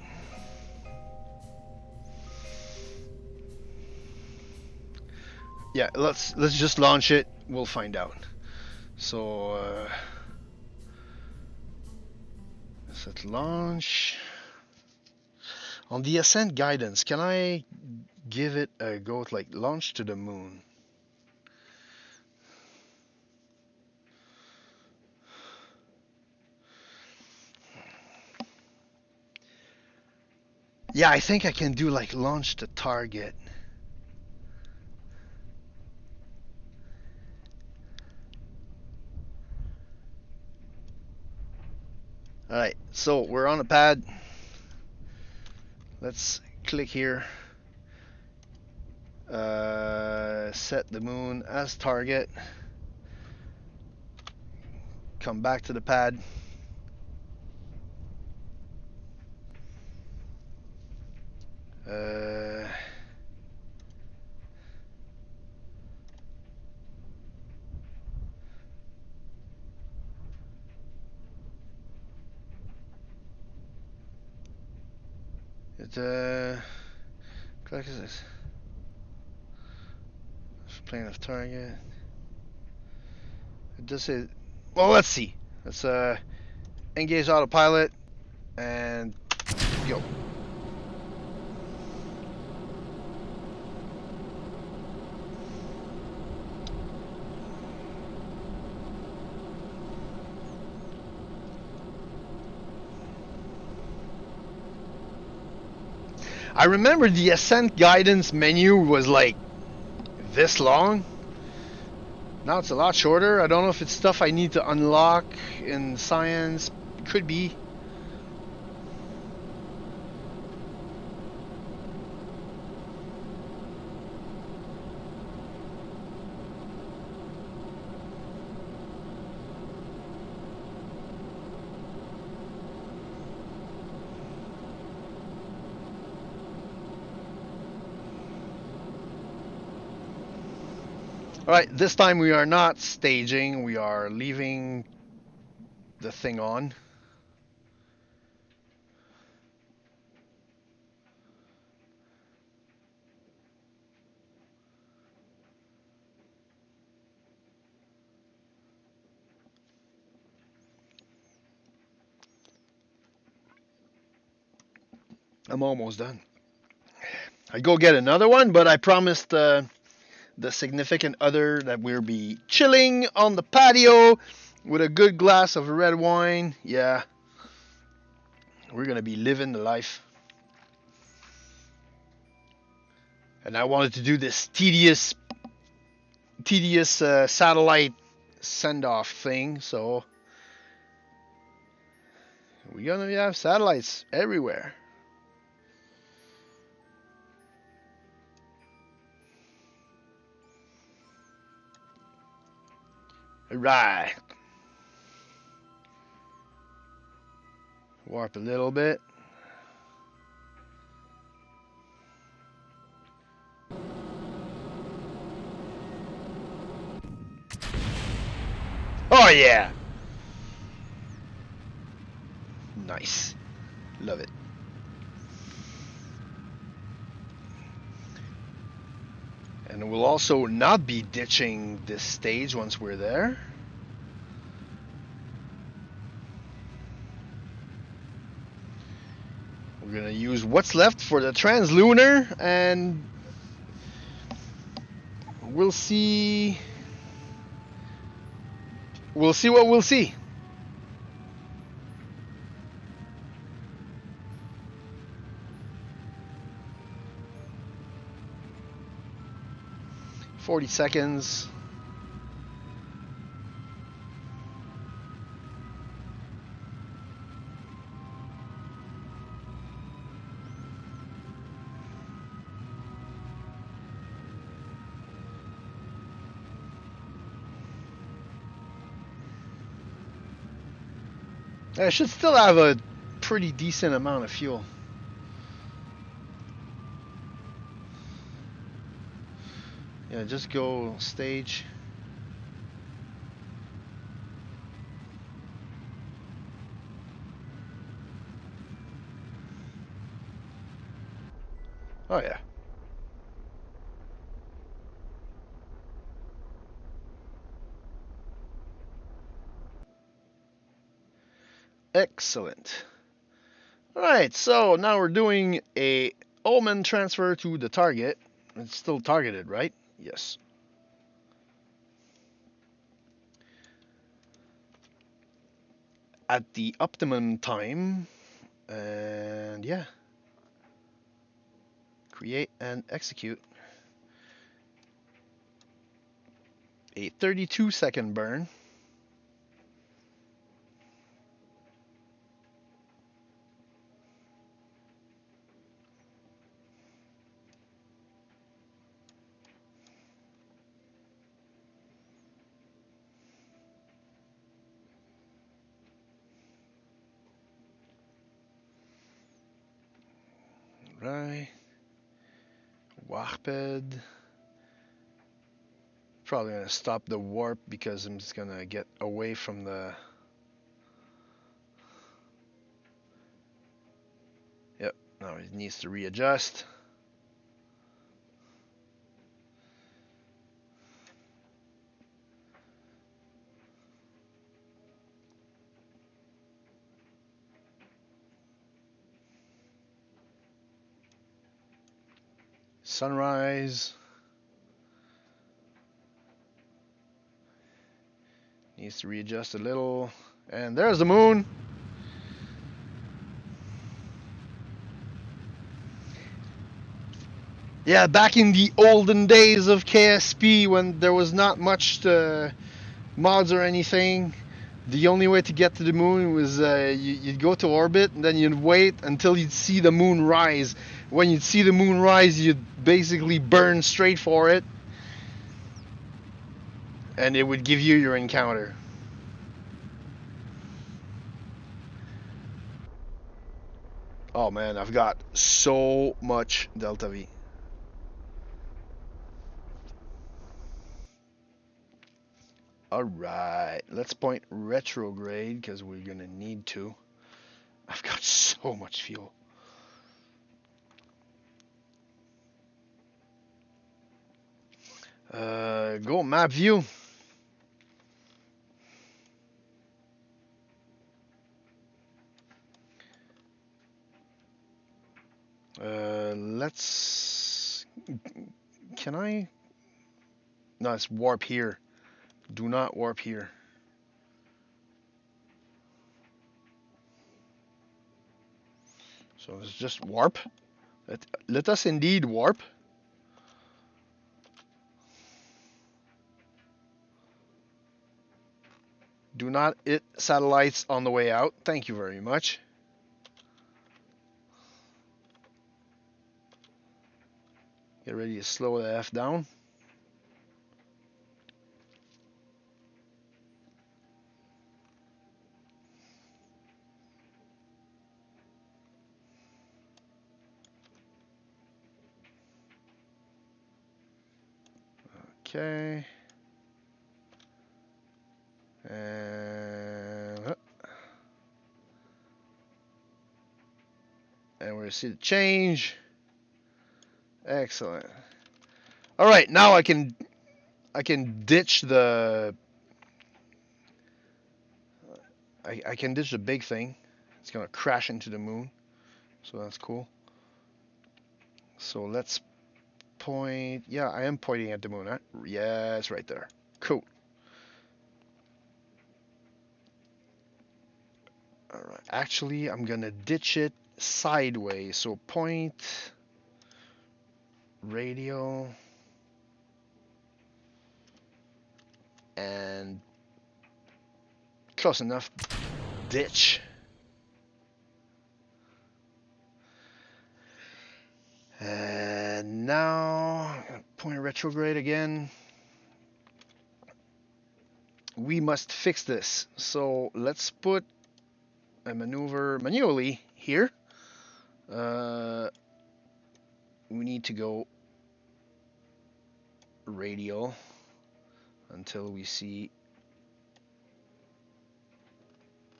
Yeah, let's just launch it. We'll find out. So set launch. On the ascent guidance, can I give it a go like launch to the moon? Yeah, I think I can do like launch to target. Alright, so we're on the pad. Let's click here. Set the moon as target. Come back to the pad. Click this. Plane of target. It does say. Well, let's see. Let's engage autopilot and go. I remember the ascent guidance menu was like this long. Now it's a lot shorter. I don't know if it's stuff I need to unlock in science. Could be. Alright, this time we are not staging, we are leaving the thing on. I'm almost done. I go get another one, but I promised the significant other that we'll be chilling on the patio with a good glass of red wine. Yeah, we're gonna be living the life. And I wanted to do this tedious satellite send-off thing, so we're gonna have satellites everywhere. Right. Warp a little bit. Oh yeah. Nice. Love it. And we'll also not be ditching this stage once we're there. We're gonna use what's left for the translunar, and we'll see. We'll see what we'll see. "40 seconds. I should still have a pretty decent amount of fuel. Yeah, just go stage. Oh yeah. Excellent. Alright, so now we're doing a Omen transfer to the target. It's still targeted, right? Yes. At the optimum time. And yeah. Create and execute. A 32-second burn. Right. Warped. Probably gonna stop the warp because I'm just gonna get away from the. Yep, now it needs to readjust. Sunrise. Needs to readjust a little. And there's the moon. Yeah, back in the olden days of KSP when there was not much mods or anything, the only way to get to the moon was you'd go to orbit and then you'd wait until you'd see the moon rise. When you'd see the moon rise, you'd basically burn straight for it, and it would give you your encounter. Oh man, I've got so much Delta V. Alright, let's point retrograde because we're gonna need to. I've got so much fuel. Go map view. Let's. Can I? No, it's warp here. Do not warp here. So it's just warp. Let us indeed warp. Do not hit satellites on the way out. Thank you very much. Get ready to slow the F down. Okay. And we're gonna see the change. Excellent. All right, now I can ditch the I can ditch the big thing. It's gonna crash into the moon, so that's cool. So let's point. Yeah, I am pointing at the moon. Huh? Yeah, it's right there. Cool. All right. Actually, I'm gonna ditch it sideways. So point radio and close enough. Ditch. And now point retrograde again. We must fix this. So let's put a maneuver manually here. We need to go radial until we see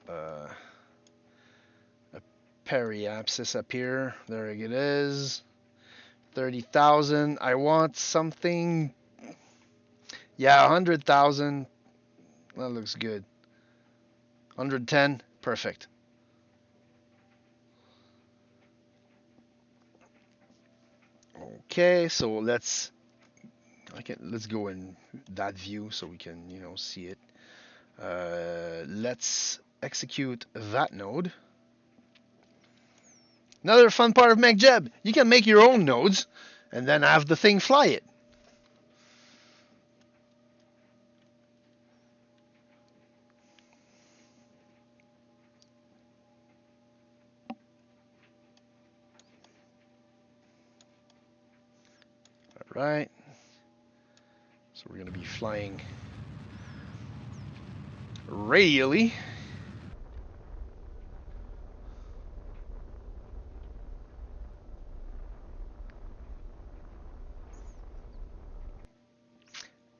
a periapsis appear. There it is. 30,000. I want something. Yeah, 100,000. That looks good. 110. Perfect. Okay, so let's go in that view so we can see it. Let's execute that node. Another fun part of MechJeb, you can make your own nodes and then have the thing fly it. All right. So we're going to be flying radially.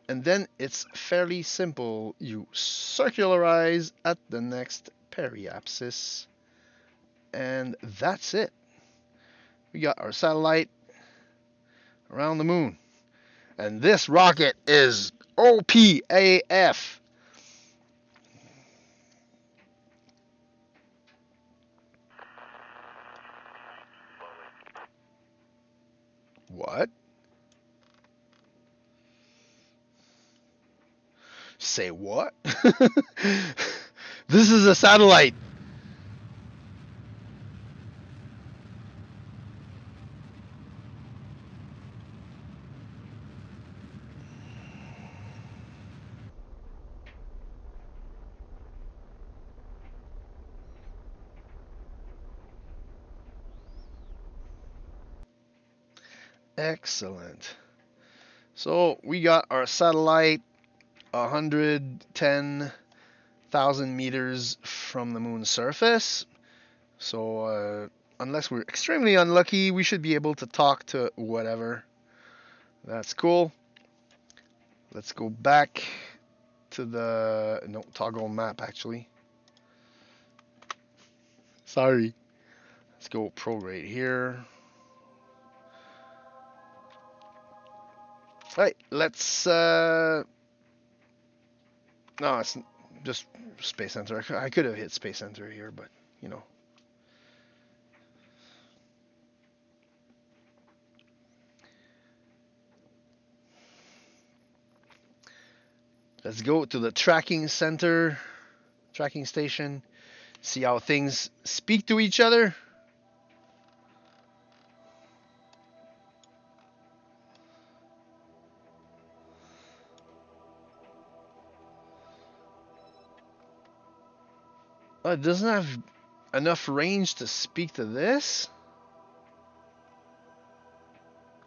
And then it's fairly simple. You circularize at the next periapsis. And that's it. We got our satellite around the moon. And this rocket is OPAF. What? Say what? This is a satellite. Excellent. So we got our satellite 110,000 meters from the moon's surface. So unless we're extremely unlucky, we should be able to talk to whatever. That's cool. Let's go back to the toggle map actually. Sorry. Let's go prograde here. Right, let's no, it's just Space Center. I could have hit Space Center here, but let's go to the tracking station, see how things speak to each other. Oh, it doesn't have enough range to speak to this?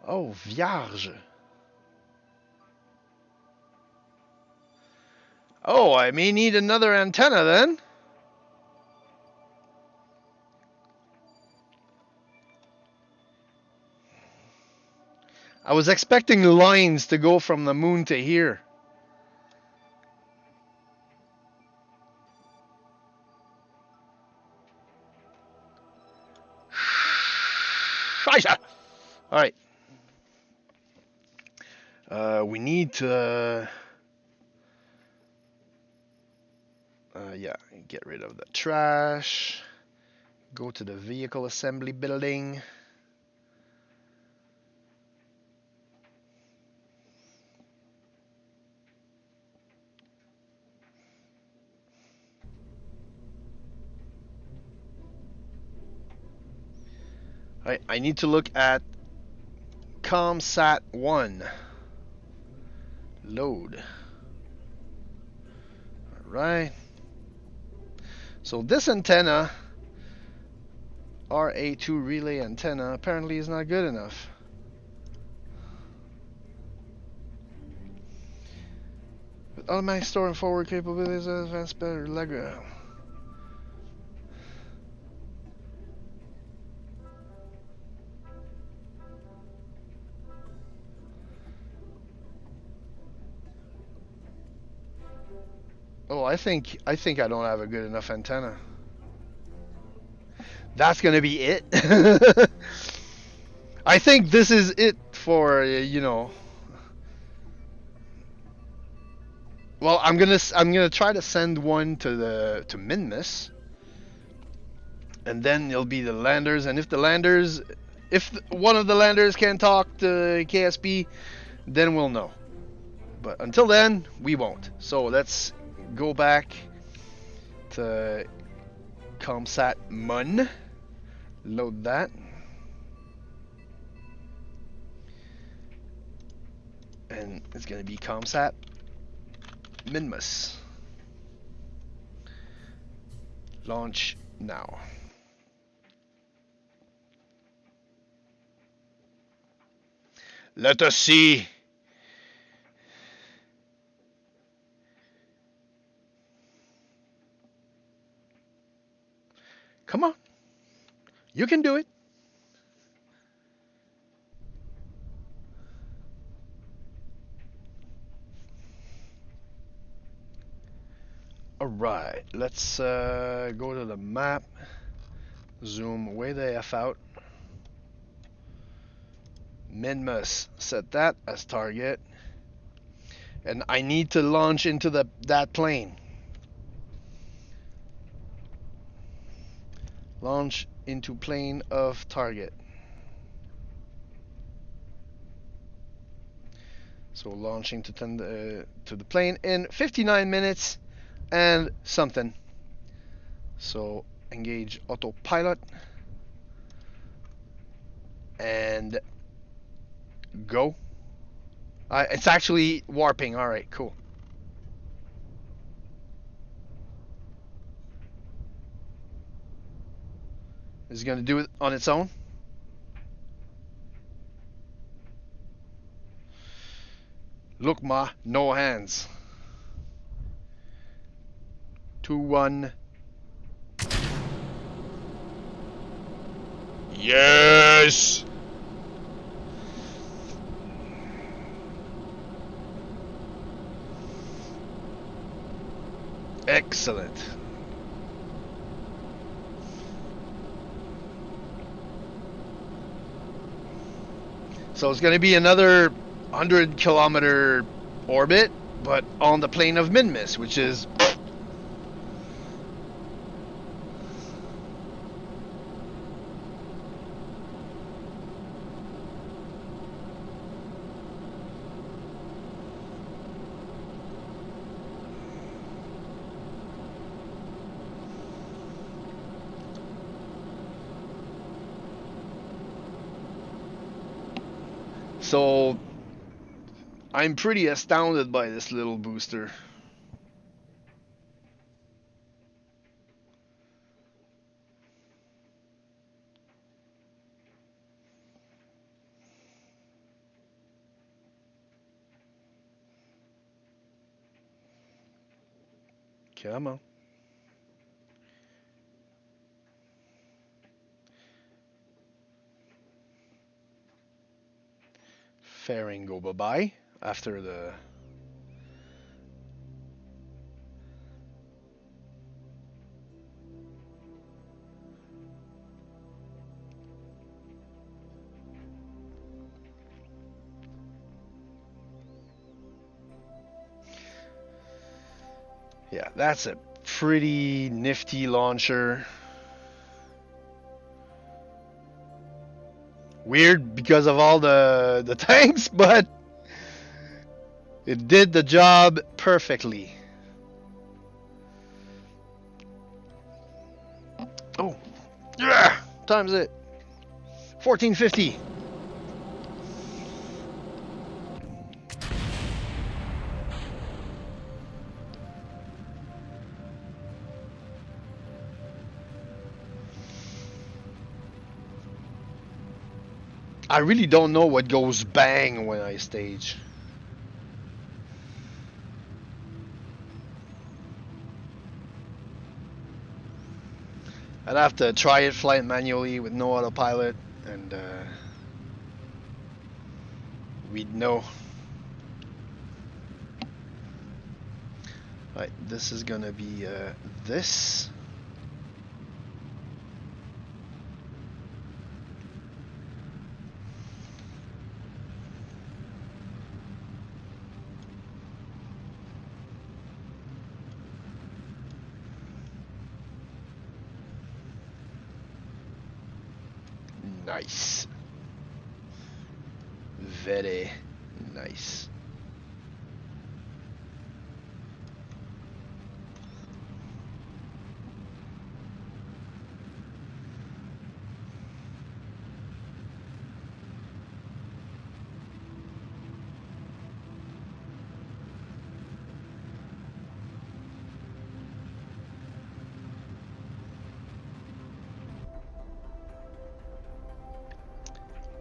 Oh, vierge. Oh, I may need another antenna then. I was expecting lines to go from the moon to here. Scheiße! Alright. We need to... yeah, get rid of the trash. Go to the vehicle assembly building. I need to look at ComSat 1. Load. Alright. So this antenna, RA2 relay antenna, apparently is not good enough. With automatic store and forward capabilities, advanced better Allegra. Oh, I think I don't have a good enough antenna. That's gonna be it. I think this is it for you know. Well, I'm gonna try to send one to Minmus, and then it'll be the landers. And if one of the landers can talk to KSP, then we'll know. But until then, we won't. So let's go back to ComSat Mun. Load that. And it's going to be ComSat Minmus. Launch now. Let us see. Come on. You can do it. Alright, let's go to the map. Zoom way the F out. Minmus, set that as target. And I need to launch into that plane. Launch into plane of target. So launching to the plane in 59 minutes and something. So engage autopilot and go. It's actually warping. All right, cool. Is it going to do it on its own? Look, ma, no hands. 2, 1. Yes! Excellent. So it's going to be another 100-kilometer orbit, but on the plane of Minmus, which is... So, I'm pretty astounded by this little booster. Come on. Fairing go bye-bye after the... Yeah, that's a pretty nifty launcher. Weird because of all the tanks, but it did the job perfectly. Oh, yeah, times it. 1450. I really don't know what goes bang when I stage. I'd have to try it, fly it manually with no autopilot, and we'd know. Right, this is gonna be this. Nice. Very nice.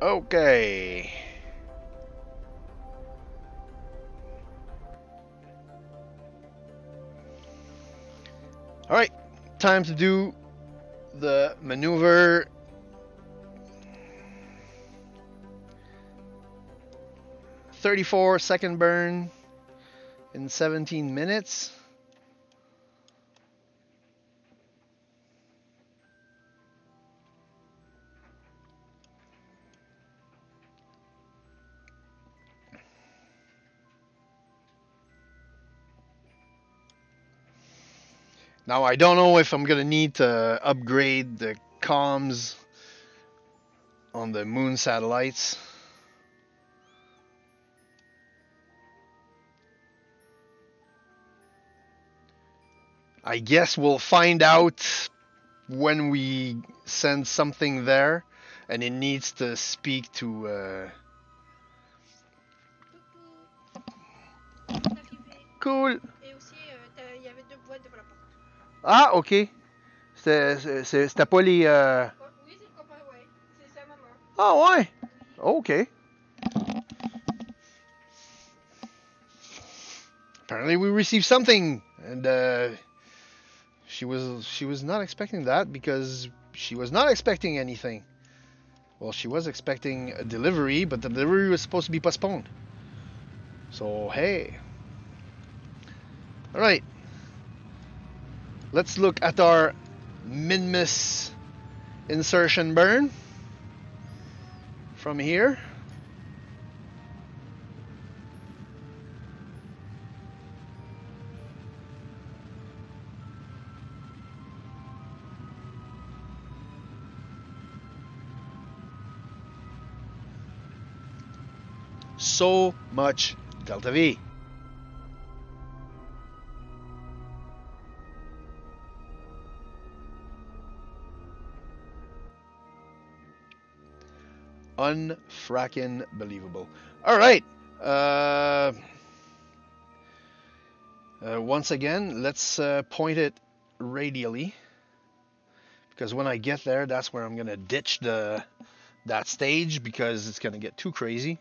Okay. All right, time to do the maneuver. 34-second burn in 17 minutes. Now I don't know if I'm gonna need to upgrade the comms on the moon satellites. I guess we'll find out when we send something there and it needs to speak to Cool. Ah, ok. C'était pas les. Ah, ouais. Ok. Apparently, we received something, and she was not expecting that because she was not expecting anything. Well, she was expecting a delivery, but the delivery was supposed to be postponed. So hey. All right. Let's look at our Minmus insertion burn from here. So much Delta V. Unfrackin' believable. All right. Once again, let's point it radially, because when I get there, that's where I'm gonna ditch that stage because it's gonna get too crazy.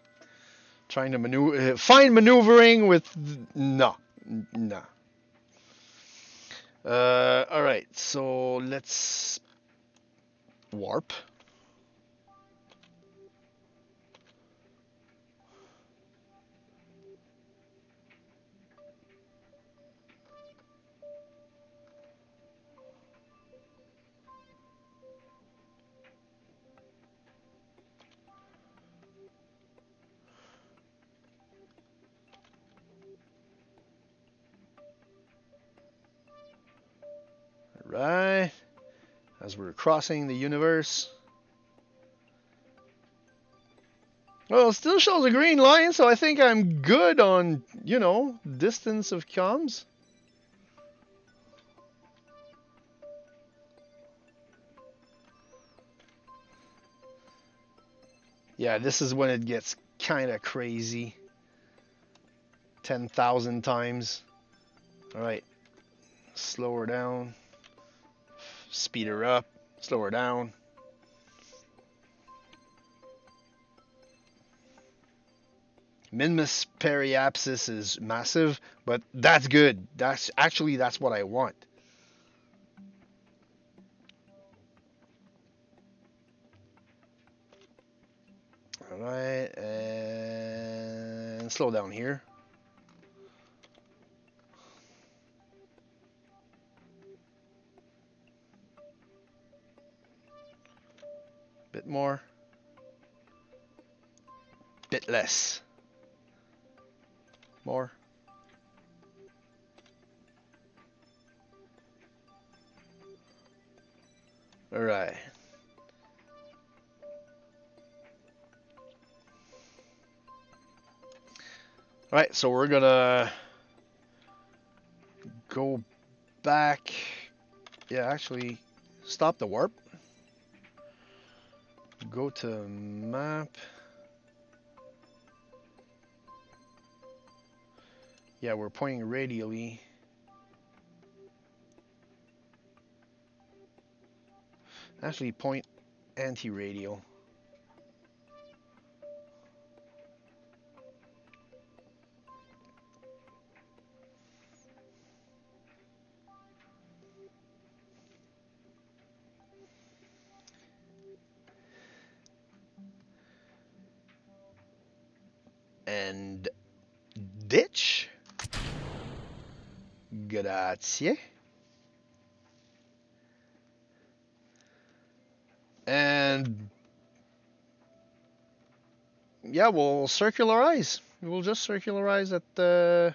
Trying to maneuver, fine maneuvering with no. All right, so let's warp. Right, as we're crossing the universe. Well, it still shows a green line, so I think I'm good on, distance of comms. Yeah, this is when it gets kind of crazy. 10,000 times. All right, slow her down. Speed her up. Slow her down. Minmus periapsis is massive, but that's good. That's what I want. All right, and slow down here. more. Bit less. More. All right. All right, so we're gonna go back. Yeah, actually, stop the warp. Go to map. Yeah, we're pointing radially. Actually, point anti-radial. And ditch. Grazie. And yeah, we'll circularize. We'll just circularize at the...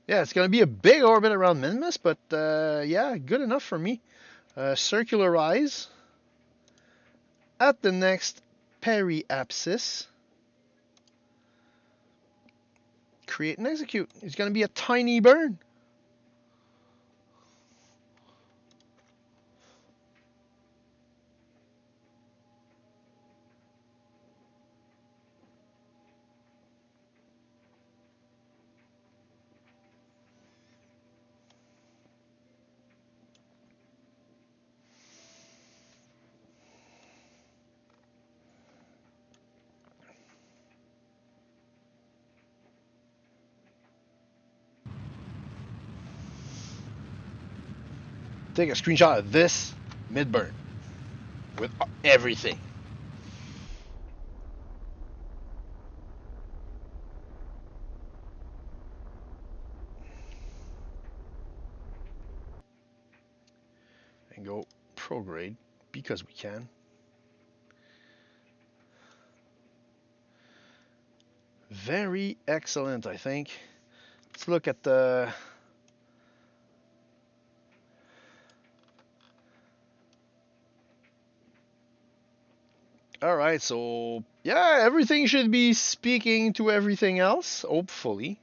Yeah, it's going to be a big orbit around Minmus, but yeah, good enough for me. Circularize at the next periapsis. Create and execute. It's going to be a tiny burn. Take a screenshot of this mid-burn with everything. And go prograde because we can. Very excellent, I think. Let's look at the... All right, so yeah, everything should be speaking to everything else, hopefully.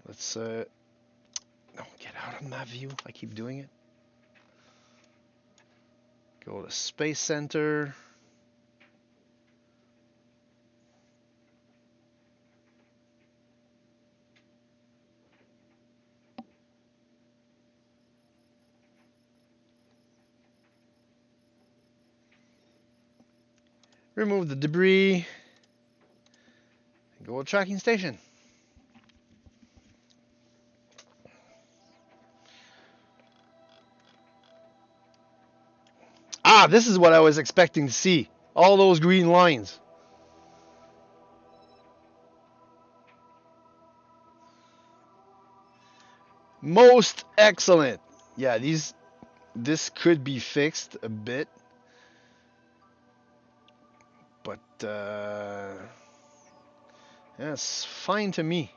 Let's get out of my view. I keep doing it. Go to Space Center. Remove the debris. Go to tracking station. Ah, this is what I was expecting to see. All those green lines. Most excellent. Yeah, this could be fixed a bit. But yeah, it's fine to me.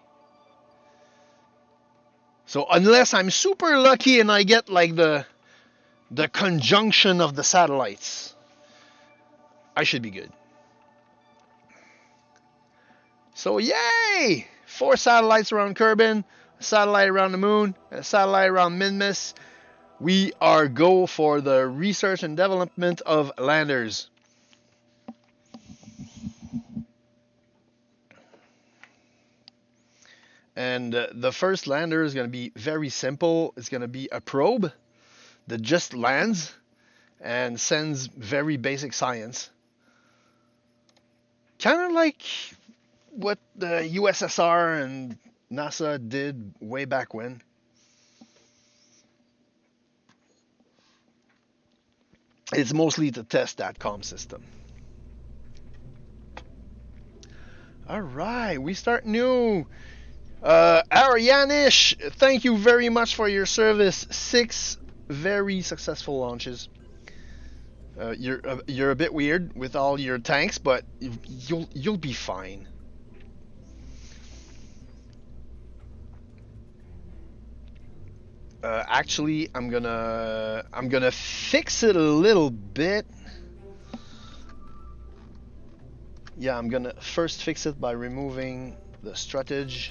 So unless I'm super lucky and I get like the conjunction of the satellites, I should be good. So yay! 4 satellites around Kerbal, a satellite around the moon, and a satellite around Minmus. We are go for the research and development of landers. And the first lander is going to be very simple. It's going to be a probe that just lands and sends very basic science. Kind of like what the USSR and NASA did way back when. It's mostly to test that comm system. All right, we start new. Arianish, thank you very much for your service. 6 very successful launches. You're a bit weird with all your tanks, but you'll be fine. Actually, I'm gonna fix it a little bit. Yeah, I'm gonna first fix it by removing the strategy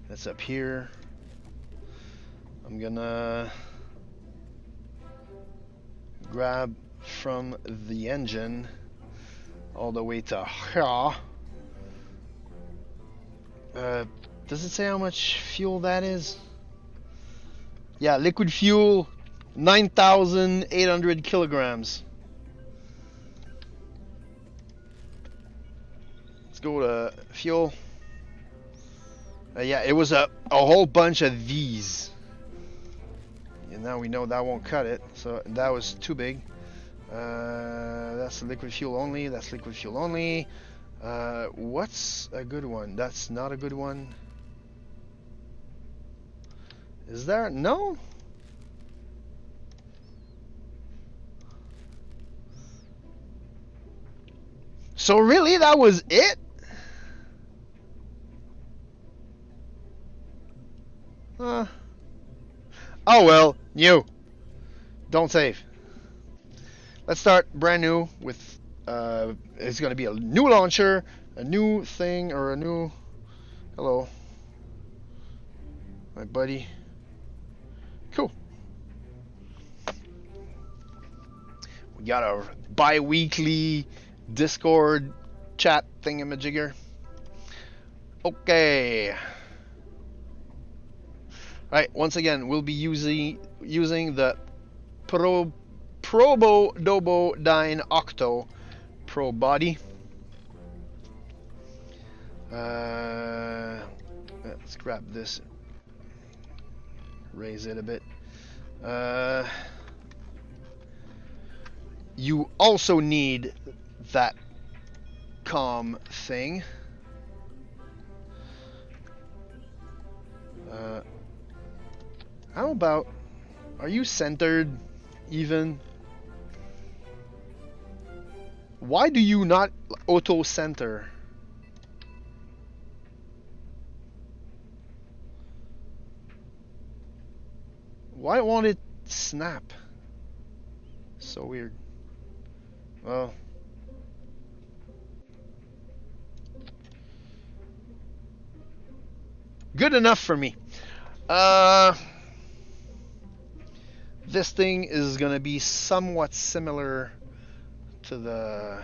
that's up here. I'm gonna grab from the engine all the way to here. Does it say how much fuel that is? Yeah, liquid fuel, 9,800 kilograms. Let's go to fuel. Yeah, it was a whole bunch of these. And now we know that won't cut it, so that was too big. That's liquid fuel only, that's liquid fuel only. What's a good one? That's not a good one. Is there? No? So really, that was it? Oh well, new. Don't save. Let's start brand new with, it's going to be a new launcher, a new thing, or a new, hello, my buddy. Cool. We got a bi-weekly Discord chat thingamajigger. Okay. Alright, once again, we'll be using the Probo Dobo Dyne Octo Pro Body. Let's grab this, raise it a bit. You also need that comm thing. How about, are you centered even? Why do you not auto center? Why won't it snap? So weird. Well, good enough for me. This thing is gonna be somewhat similar to the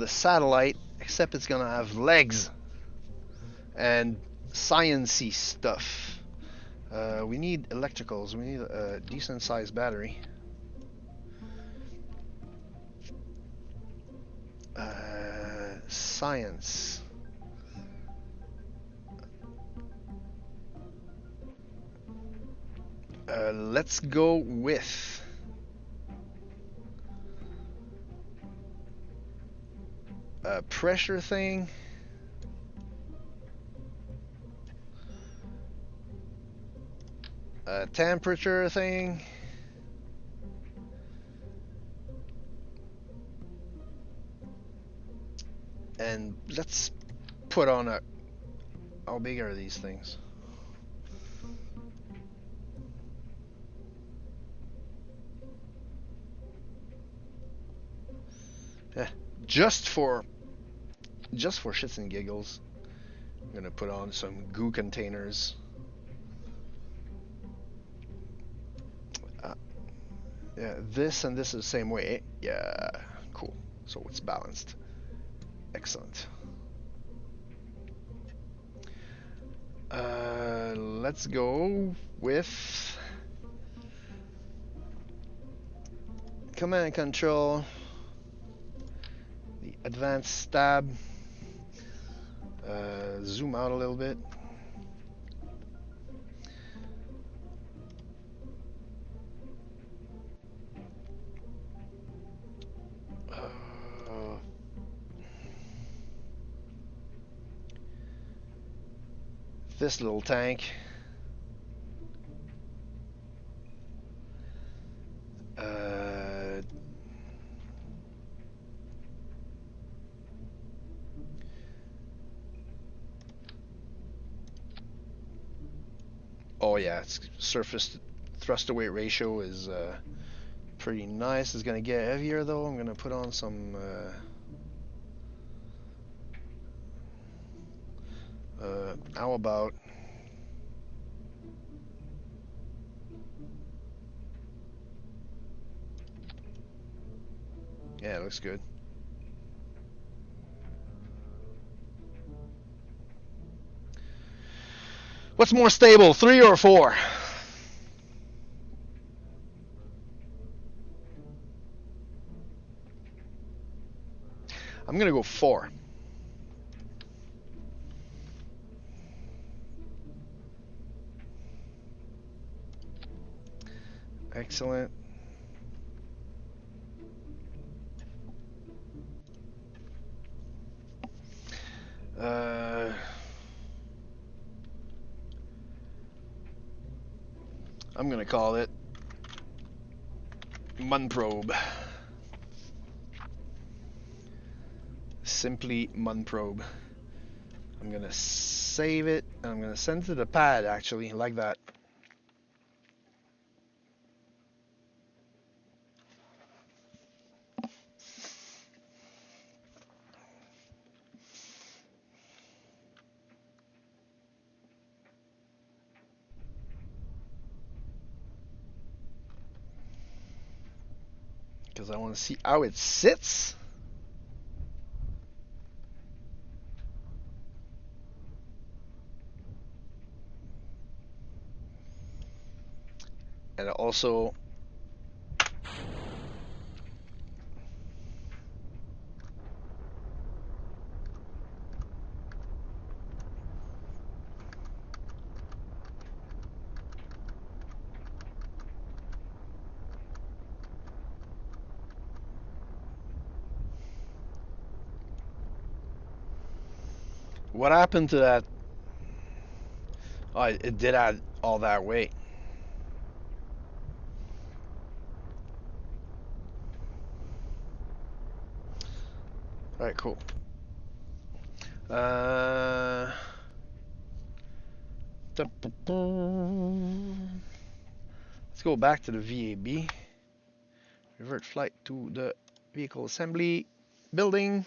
satellite, except it's gonna have legs and science-y stuff. We need electricals. We need a decent sized battery. Science. Let's go with a pressure thing. A temperature thing. And let's put on a, how big are these things? Just for shits and giggles, I'm gonna put on some goo containers. Yeah, this and this is the same way. Yeah, cool. So it's balanced. Excellent. Let's go with command and control. The advanced stab. Zoom out a little bit. this little tank. Oh yeah, its surface thrust to weight ratio is pretty nice. It's gonna get heavier though. I'm gonna put on some how about yeah, it looks good. What's more stable, 3 or 4? I'm gonna go 4. Excellent. I'm gonna call it Munprobe. Simply Munprobe. I'm gonna save it and I'm gonna send it to the pad actually, like that. Because I want to see how it sits. And also what happened to that? Oh, it did add all that weight. All right, cool. Let's go back to the VAB. Revert flight to the vehicle assembly building.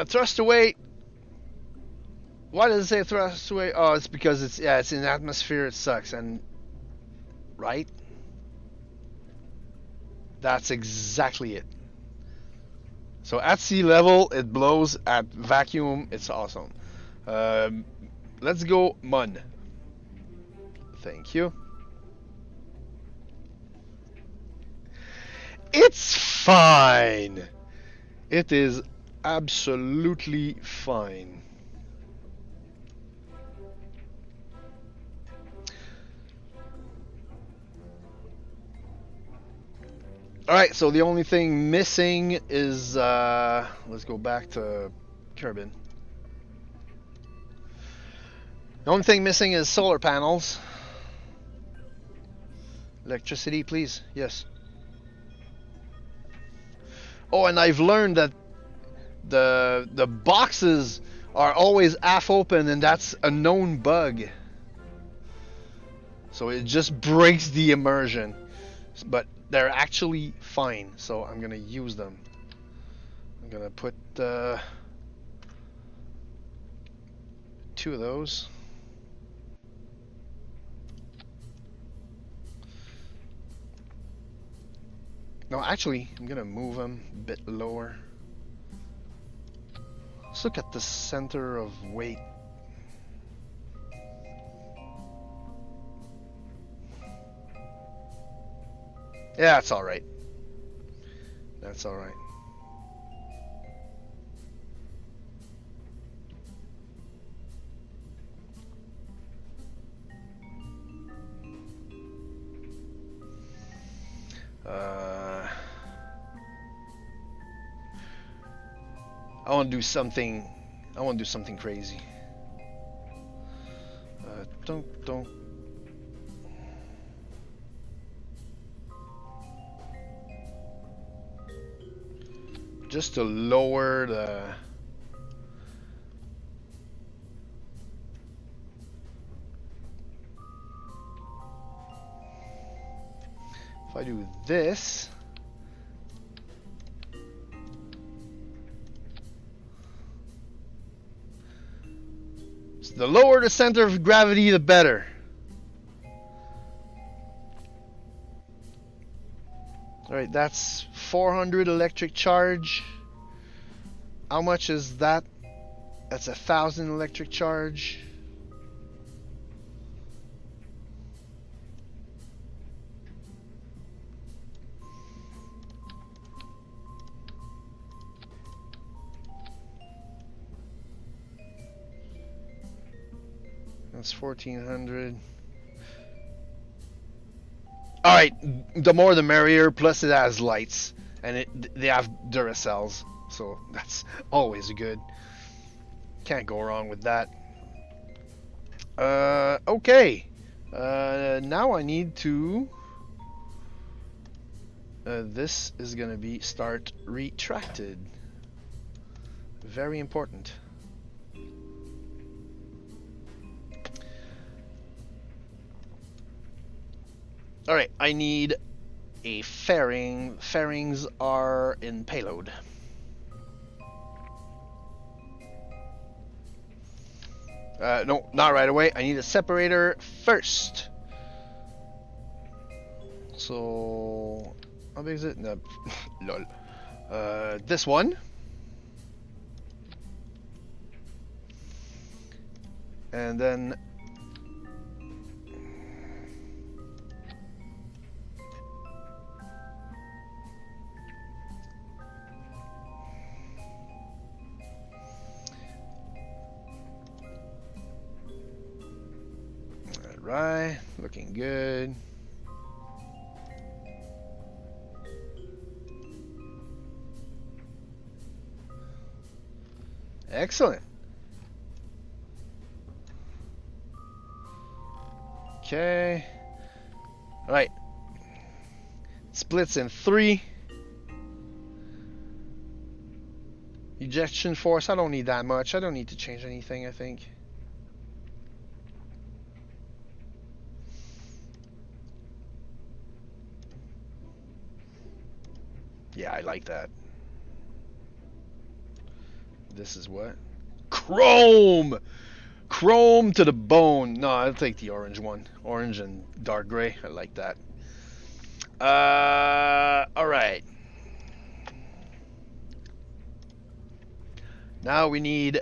Thrust to weight. Why does it say thrust to weight? Oh, it's because it's in atmosphere. It sucks, and right. That's exactly it. So at sea level, it blows. At vacuum, it's awesome. Let's go Mun. Thank you. It's fine. It is absolutely fine. Alright, so the only thing missing is, let's go back to Kerbal. The only thing missing is solar panels. Electricity, please. Yes. Oh, and I've learned that the boxes are always half open, and that's a known bug. So it just breaks the immersion. But they're actually fine, so I'm gonna use them. I'm gonna put 2 of those. No, actually, I'm gonna move them a bit lower. Let's look at the center of weight. Yeah, that's alright. That's alright. I want to do something. I want to do something crazy. Don't. Just to lower the. If I do this. So the lower the center of gravity, the better. Alright, that's 400 electric charge. How much is that? That's 1,000 electric charge. That's 1,400. All right, the more the merrier. Plus, it has lights, and they have Duracells, so that's always good. Can't go wrong with that. Okay. Now I need to. This is gonna be start retracted. Very important. Alright, I need a fairing. Fairings are in payload. No, not right away. I need a separator first. So, how big is it? No, lol. This one. And then right, looking good. Excellent. Okay. All right. Splits in 3. Ejection force, I don't need that much. I don't need to change anything, I think. Yeah, I like that. This is what? Chrome! Chrome to the bone. No, I'll take the orange one. Orange and dark gray. I like that. Alright. Now we need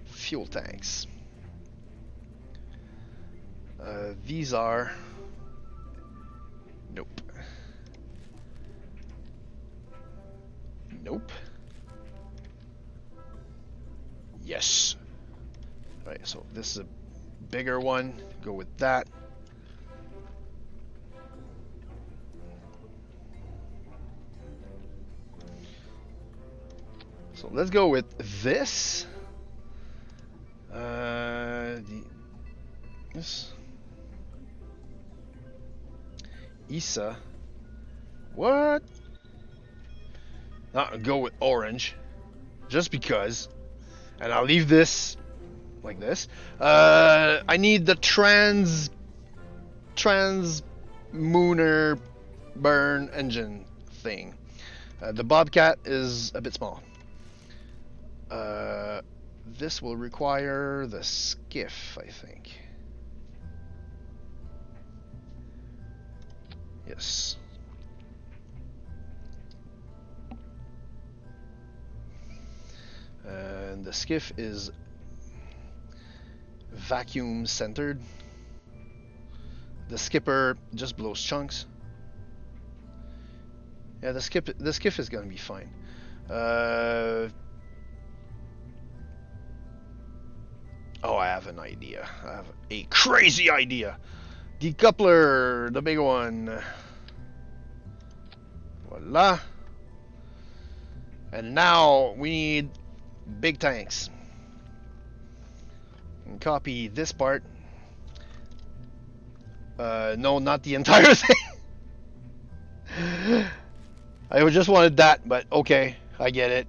fuel tanks. These are... Nope. Nope. Yes. Alright, so this is a bigger one. Go with that. So let's go with this. This. Isa. What? I'll go with orange. Just because. And I'll leave this like this. I need the trans mooner burn engine thing. The Bobcat is a bit small. This will require the skiff, I think. Yes. And the skiff is vacuum centered. The skipper just blows chunks. Yeah, the skiff is gonna be fine. Oh, I have an idea. I have a crazy idea. Decoupler, the big one. Voila. And now we need big tanks. And copy this part. No, not the entire thing. I just wanted that, but okay, I get it.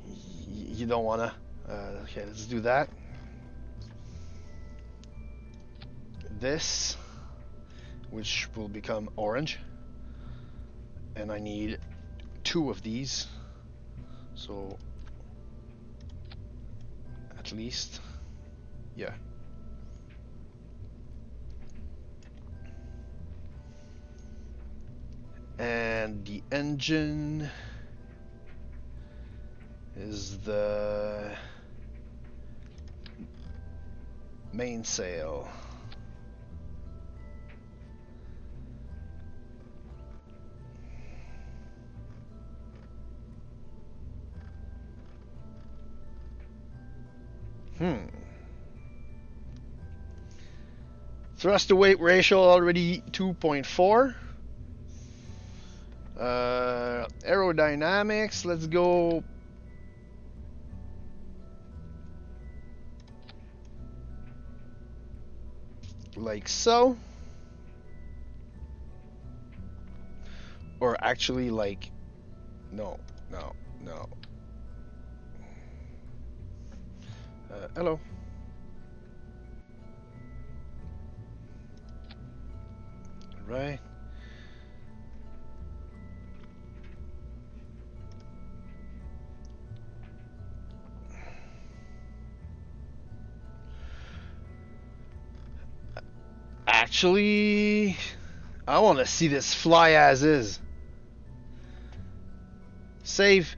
You don't wanna. Okay, let's do that. This, which will become orange, and I need 2 of these, so at least, yeah. And the engine is the mainsail. Thrust to weight ratio already 2.4. Aerodynamics, let's go like so. Or actually like, no. Hello. Right. Actually, I want to see this fly as is. Save.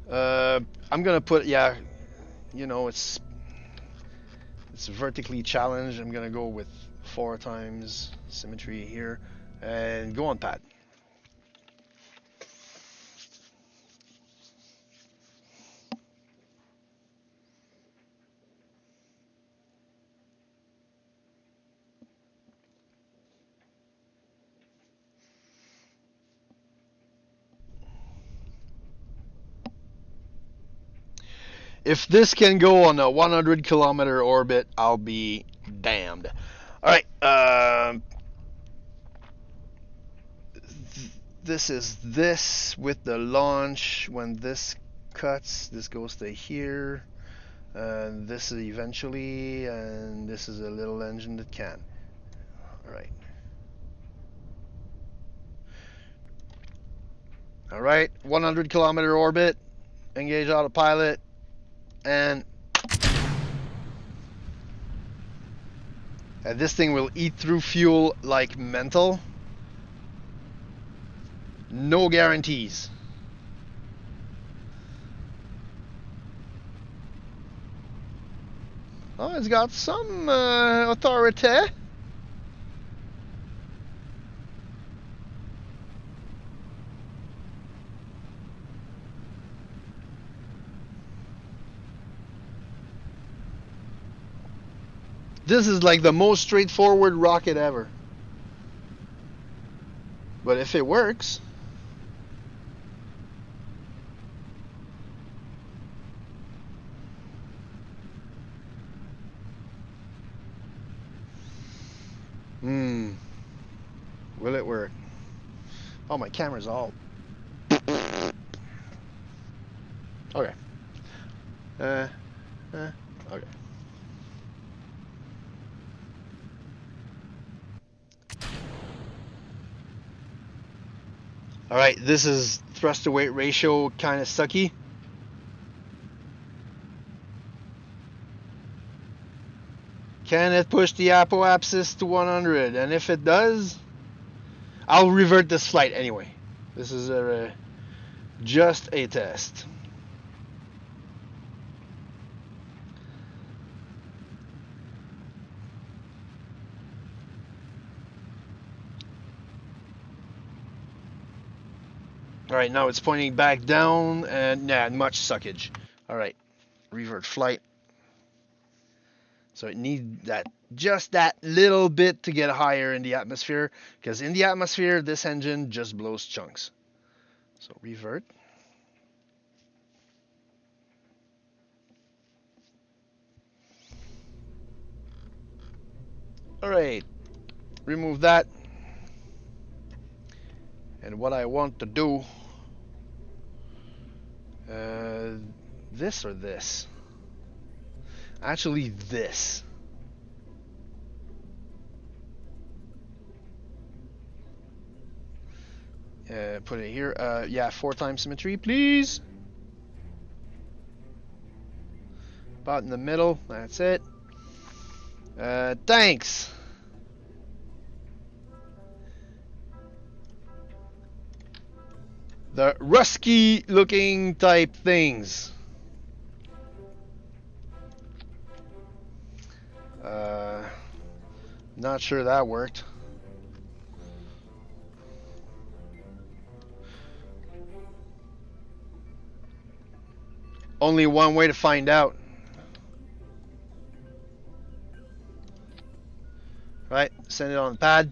I'm gonna put, yeah, it's vertically challenged. I'm gonna go with 4 times symmetry here, and go on pad. If this can go on a 100-kilometer orbit, I'll be damned. All right. This is this with the launch. When this cuts, this goes to here. And this is eventually, and this is a little engine that can. All right. All right. 100-kilometer orbit. Engage autopilot. And this thing will eat through fuel like mental. No guarantees. Oh, it's got some authority. This is like the most straightforward rocket ever. But if it works... Will it work? Oh, my camera's all... Okay. Okay. Alright, this is thrust to weight ratio kind of sucky. Can it push the apoapsis to 100? And if it does, I'll revert this flight anyway. This is just a test. Alright, now it's pointing back down, and yeah, much suckage. Alright, revert flight. So it needs that, just that little bit to get higher in the atmosphere, because in the atmosphere, this engine just blows chunks. So revert. Alright, remove that. And what I want to do, this or this? Actually, this. Put it here. Yeah, 4 times symmetry, please. About in the middle. That's it. Thanks. The rusky looking type things. Not sure that worked. Only one way to find out. Right, send it on the pad.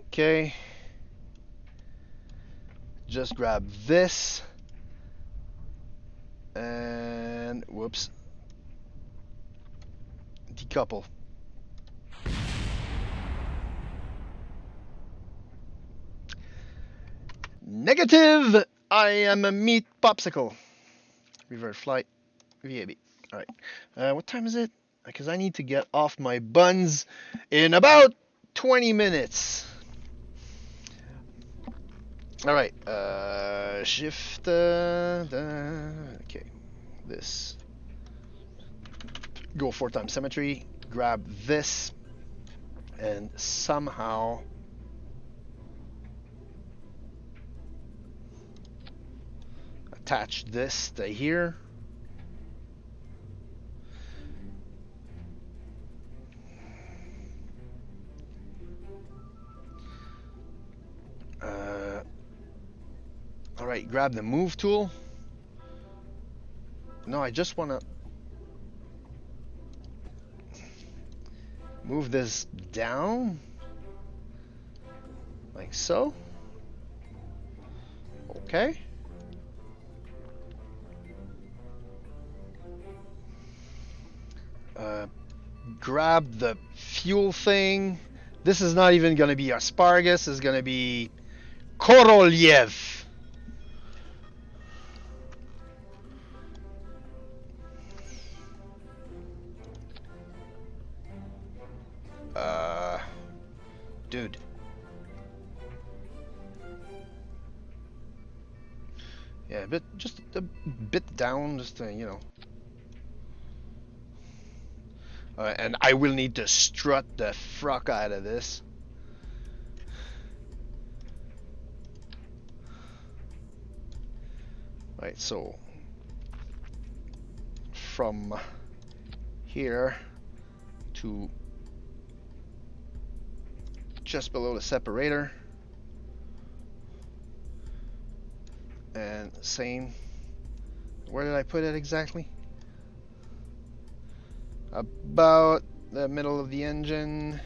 Okay. Just grab this. And whoops. Decouple. Negative! I am a meat popsicle. Revert flight. VAB. Alright. What time is it? Because I need to get off my buns in about 20 minutes. Alright. Shift. Okay. This. Go 4 times symmetry. Grab this. And somehow attach this to here. Alright, grab the move tool. No, I just want to move this down. Like so. Okay. Grab the fuel thing. This is not even going to be asparagus. It's going to be Korolev. Dude. Yeah, just a bit down, just to, you know. And I will need to strut the fuck out of this. Right, so from here to just below the separator, and same. Where did I put it exactly? About the middle of the engine.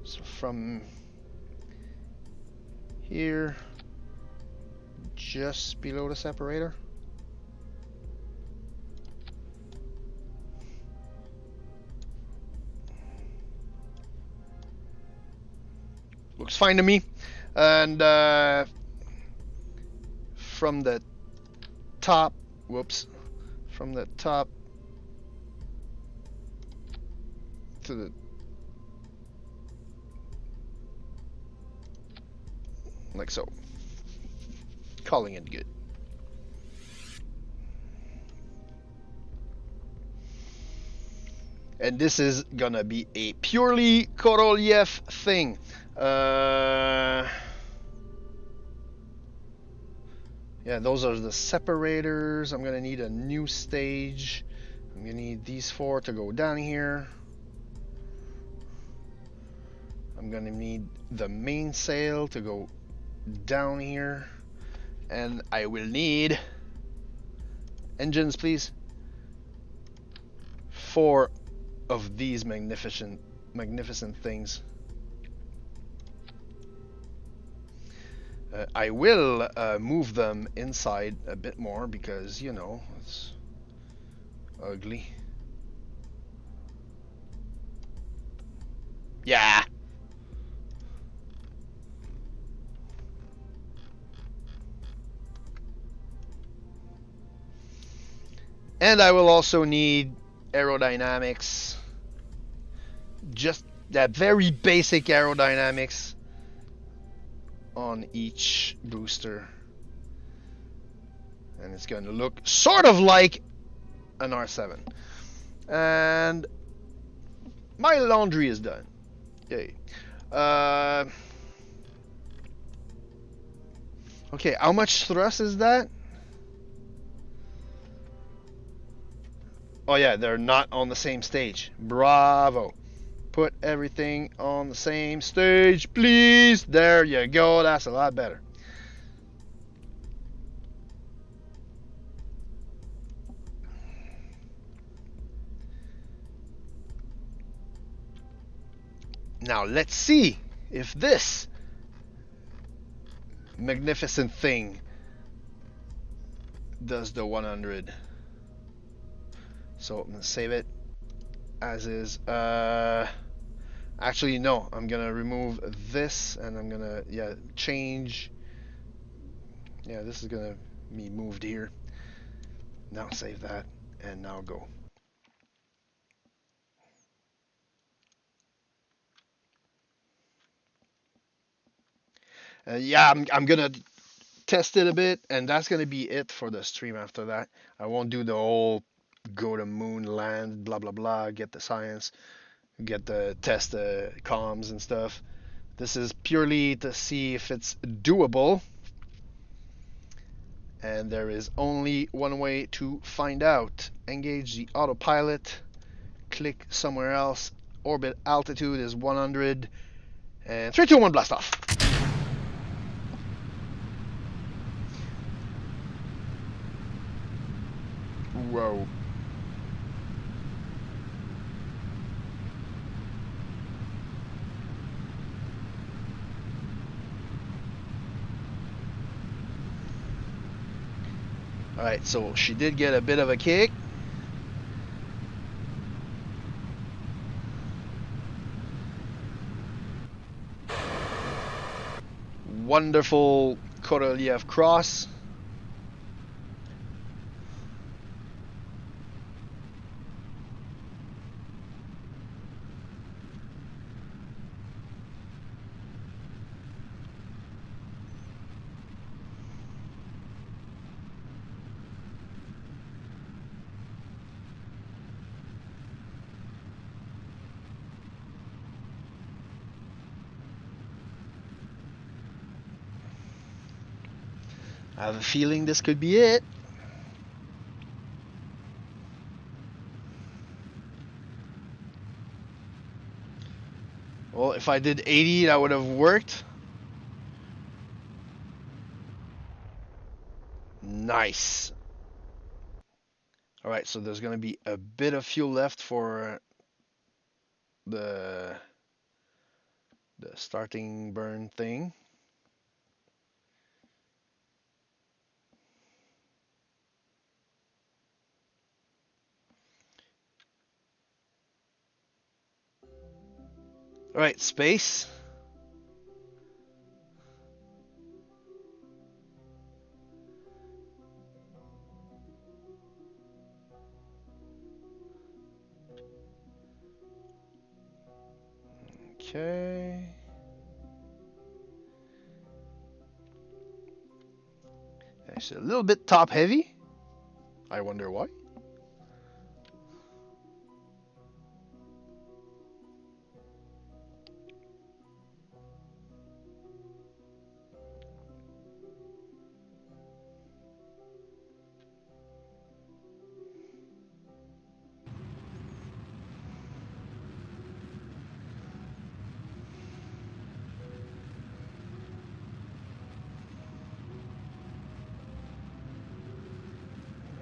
So from here, just below the separator. Looks fine to me. And from the top, from the top to the like so. Calling it good. And this is gonna be a purely Korolev thing. Yeah, those are the separators. I'm gonna need a new stage. I'm gonna need these 4 to go down here. I'm gonna need the mainsail to go down here. And I will need Engines, please. 4 of these magnificent things. I will move them inside a bit more because, you know, it's ugly. Yeah. And I will also need aerodynamics. Just that very basic aerodynamics on each booster. And it's going to look sort of like an R7. And my laundry is done. Yay. Okay, how much thrust is that? Oh yeah, they're not on the same stage. Bravo. Put everything on the same stage, please. There you go. That's a lot better. Now let's see if this magnificent thing does the 100. So I'm gonna save it as is. Actually no, I'm gonna remove this and I'm gonna change. Yeah, this is gonna be moved here. Now save that and now go. Yeah, I'm gonna test it a bit, and that's gonna be it for the stream. After that, I won't do the whole go to moon, land, blah blah blah, get the science, get the test the comms and stuff. This is purely to see if it's doable, and there is only one way to find out. Engage the autopilot, click somewhere else. Orbit altitude is 100, and 3, 2, 1, blast off. Whoa. Alright, so she did get a bit of a kick. Wonderful Korolev cross. I have a feeling this could be it. Well, if I did 80, that would have worked. Nice. Alright, so there's going to be a bit of fuel left for the starting burn thing. Alright, space. Okay. It's a little bit top heavy. I wonder why.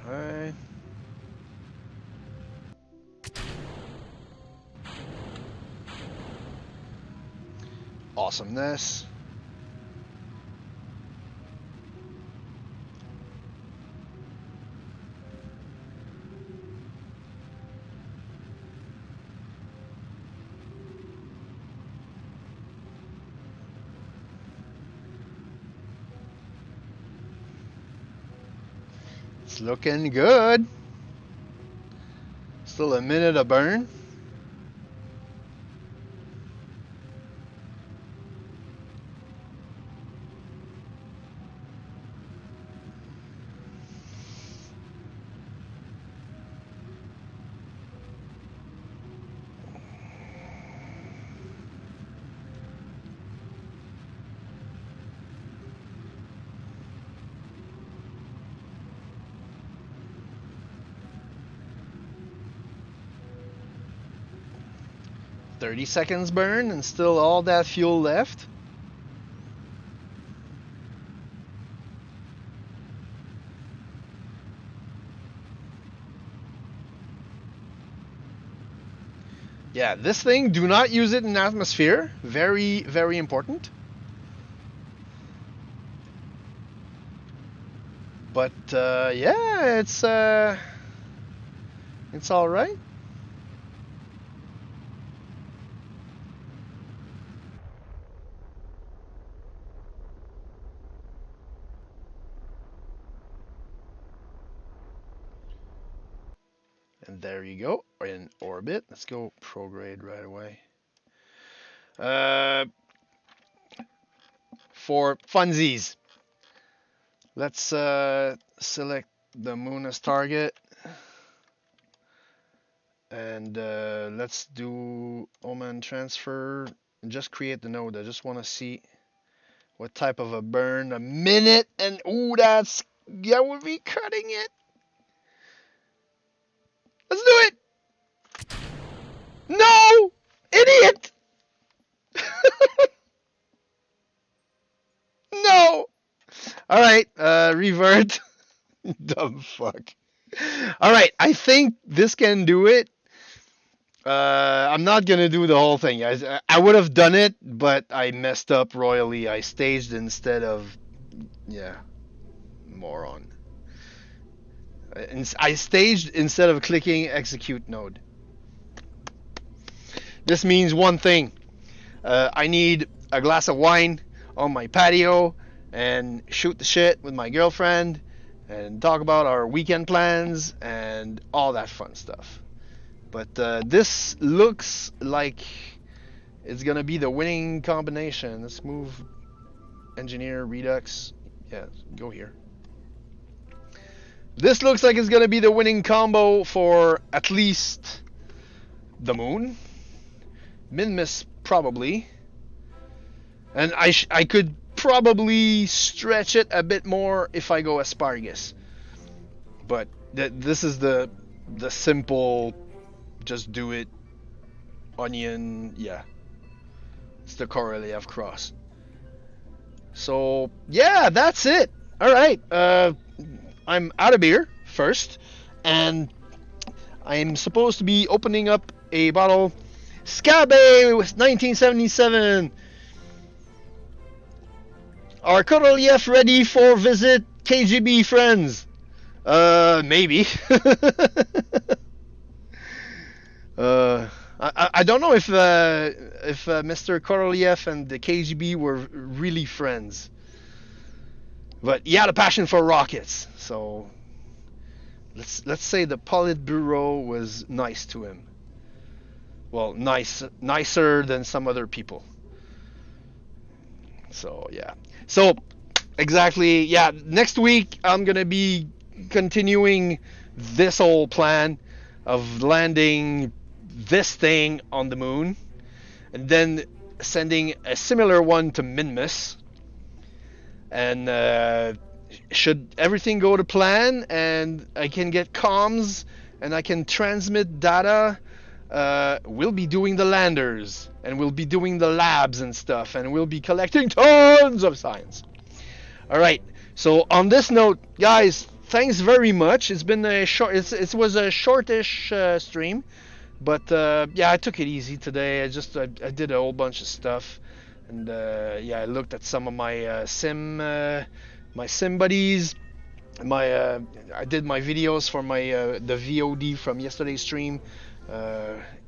Alright. Awesomeness. It's looking good. Still a minute to burn. $30 burn and still all that fuel left. Yeah, this thing, do not use it in atmosphere. Very, very important. But yeah, it's all right. And there you go, in orbit. Let's go prograde right away. For funsies, let's select the moon as target. And let's do Oman transfer. Just create the node. I just want to see what type of a burn. A minute and ooh, that would be cutting it. Let's do it. No, idiot. No. All right, revert. Dumb fuck. All right, I think this can do it. I'm not gonna do the whole thing, guys. I would have done it, but I messed up royally. I staged instead of, yeah, moron. I staged instead of clicking execute node. This means one thing. I need a glass of wine on my patio and shoot the shit with my girlfriend and talk about our weekend plans and all that fun stuff. But this looks like it's gonna be the winning combination. Let's move engineer redux. Yeah, go here. This looks like it's gonna be the winning combo for at least the moon. Min-miss probably. And I could probably stretch it a bit more if I go asparagus. But this is the simple, just do it, onion, yeah. It's the Korolev cross. So, yeah, that's it. Alright, I'm out of beer first. And I'm supposed to be opening up a bottle. Scabe 1977. Are Korolev ready for visit KGB friends? Maybe. I don't know if Mr. Korolev and the KGB were really friends, but he had a passion for rockets. So let's say the Politburo was nice to him. Well, nicer than some other people. So yeah. So exactly, yeah. Next week I'm gonna be continuing this whole plan of landing this thing on the moon, and then sending a similar one to Minmus. And should everything go to plan, and I can get comms, and I can transmit data, we'll be doing the landers, and we'll be doing the labs and stuff, and we'll be collecting tons of science. All right. So on this note, guys, thanks very much. It's been a short. It was a shortish stream, but yeah, I took it easy today. I did a whole bunch of stuff, and yeah, I looked at some of my sim buddies. I did my videos for my the VOD from yesterday's stream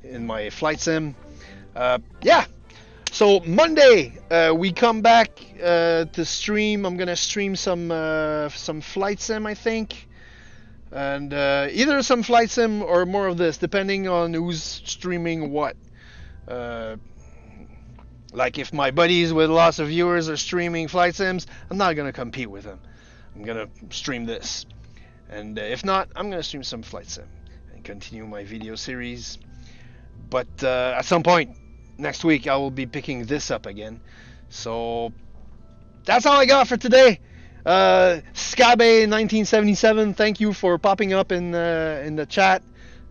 in my flight sim. Yeah. So Monday we come back to stream. I'm gonna stream some flight sim, I think, and either some flight sim or more of this, depending on who's streaming what. Like if my buddies with lots of viewers are streaming flight sims, I'm not gonna compete with them. I'm gonna stream this, and if not, I'm gonna stream some flight sim and continue my video series. But at some point next week, I will be picking this up again. So that's all I got for today. Scabe 1977, thank you for popping up in the chat.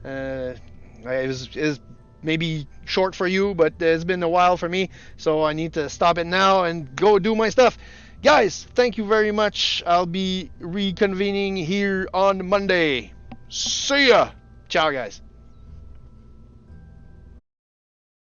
It was maybe short for you, but it's been a while for me, so I need to stop it now and go do my stuff. Guys, thank you very much. I'll be reconvening here on Monday. See ya. Ciao, guys.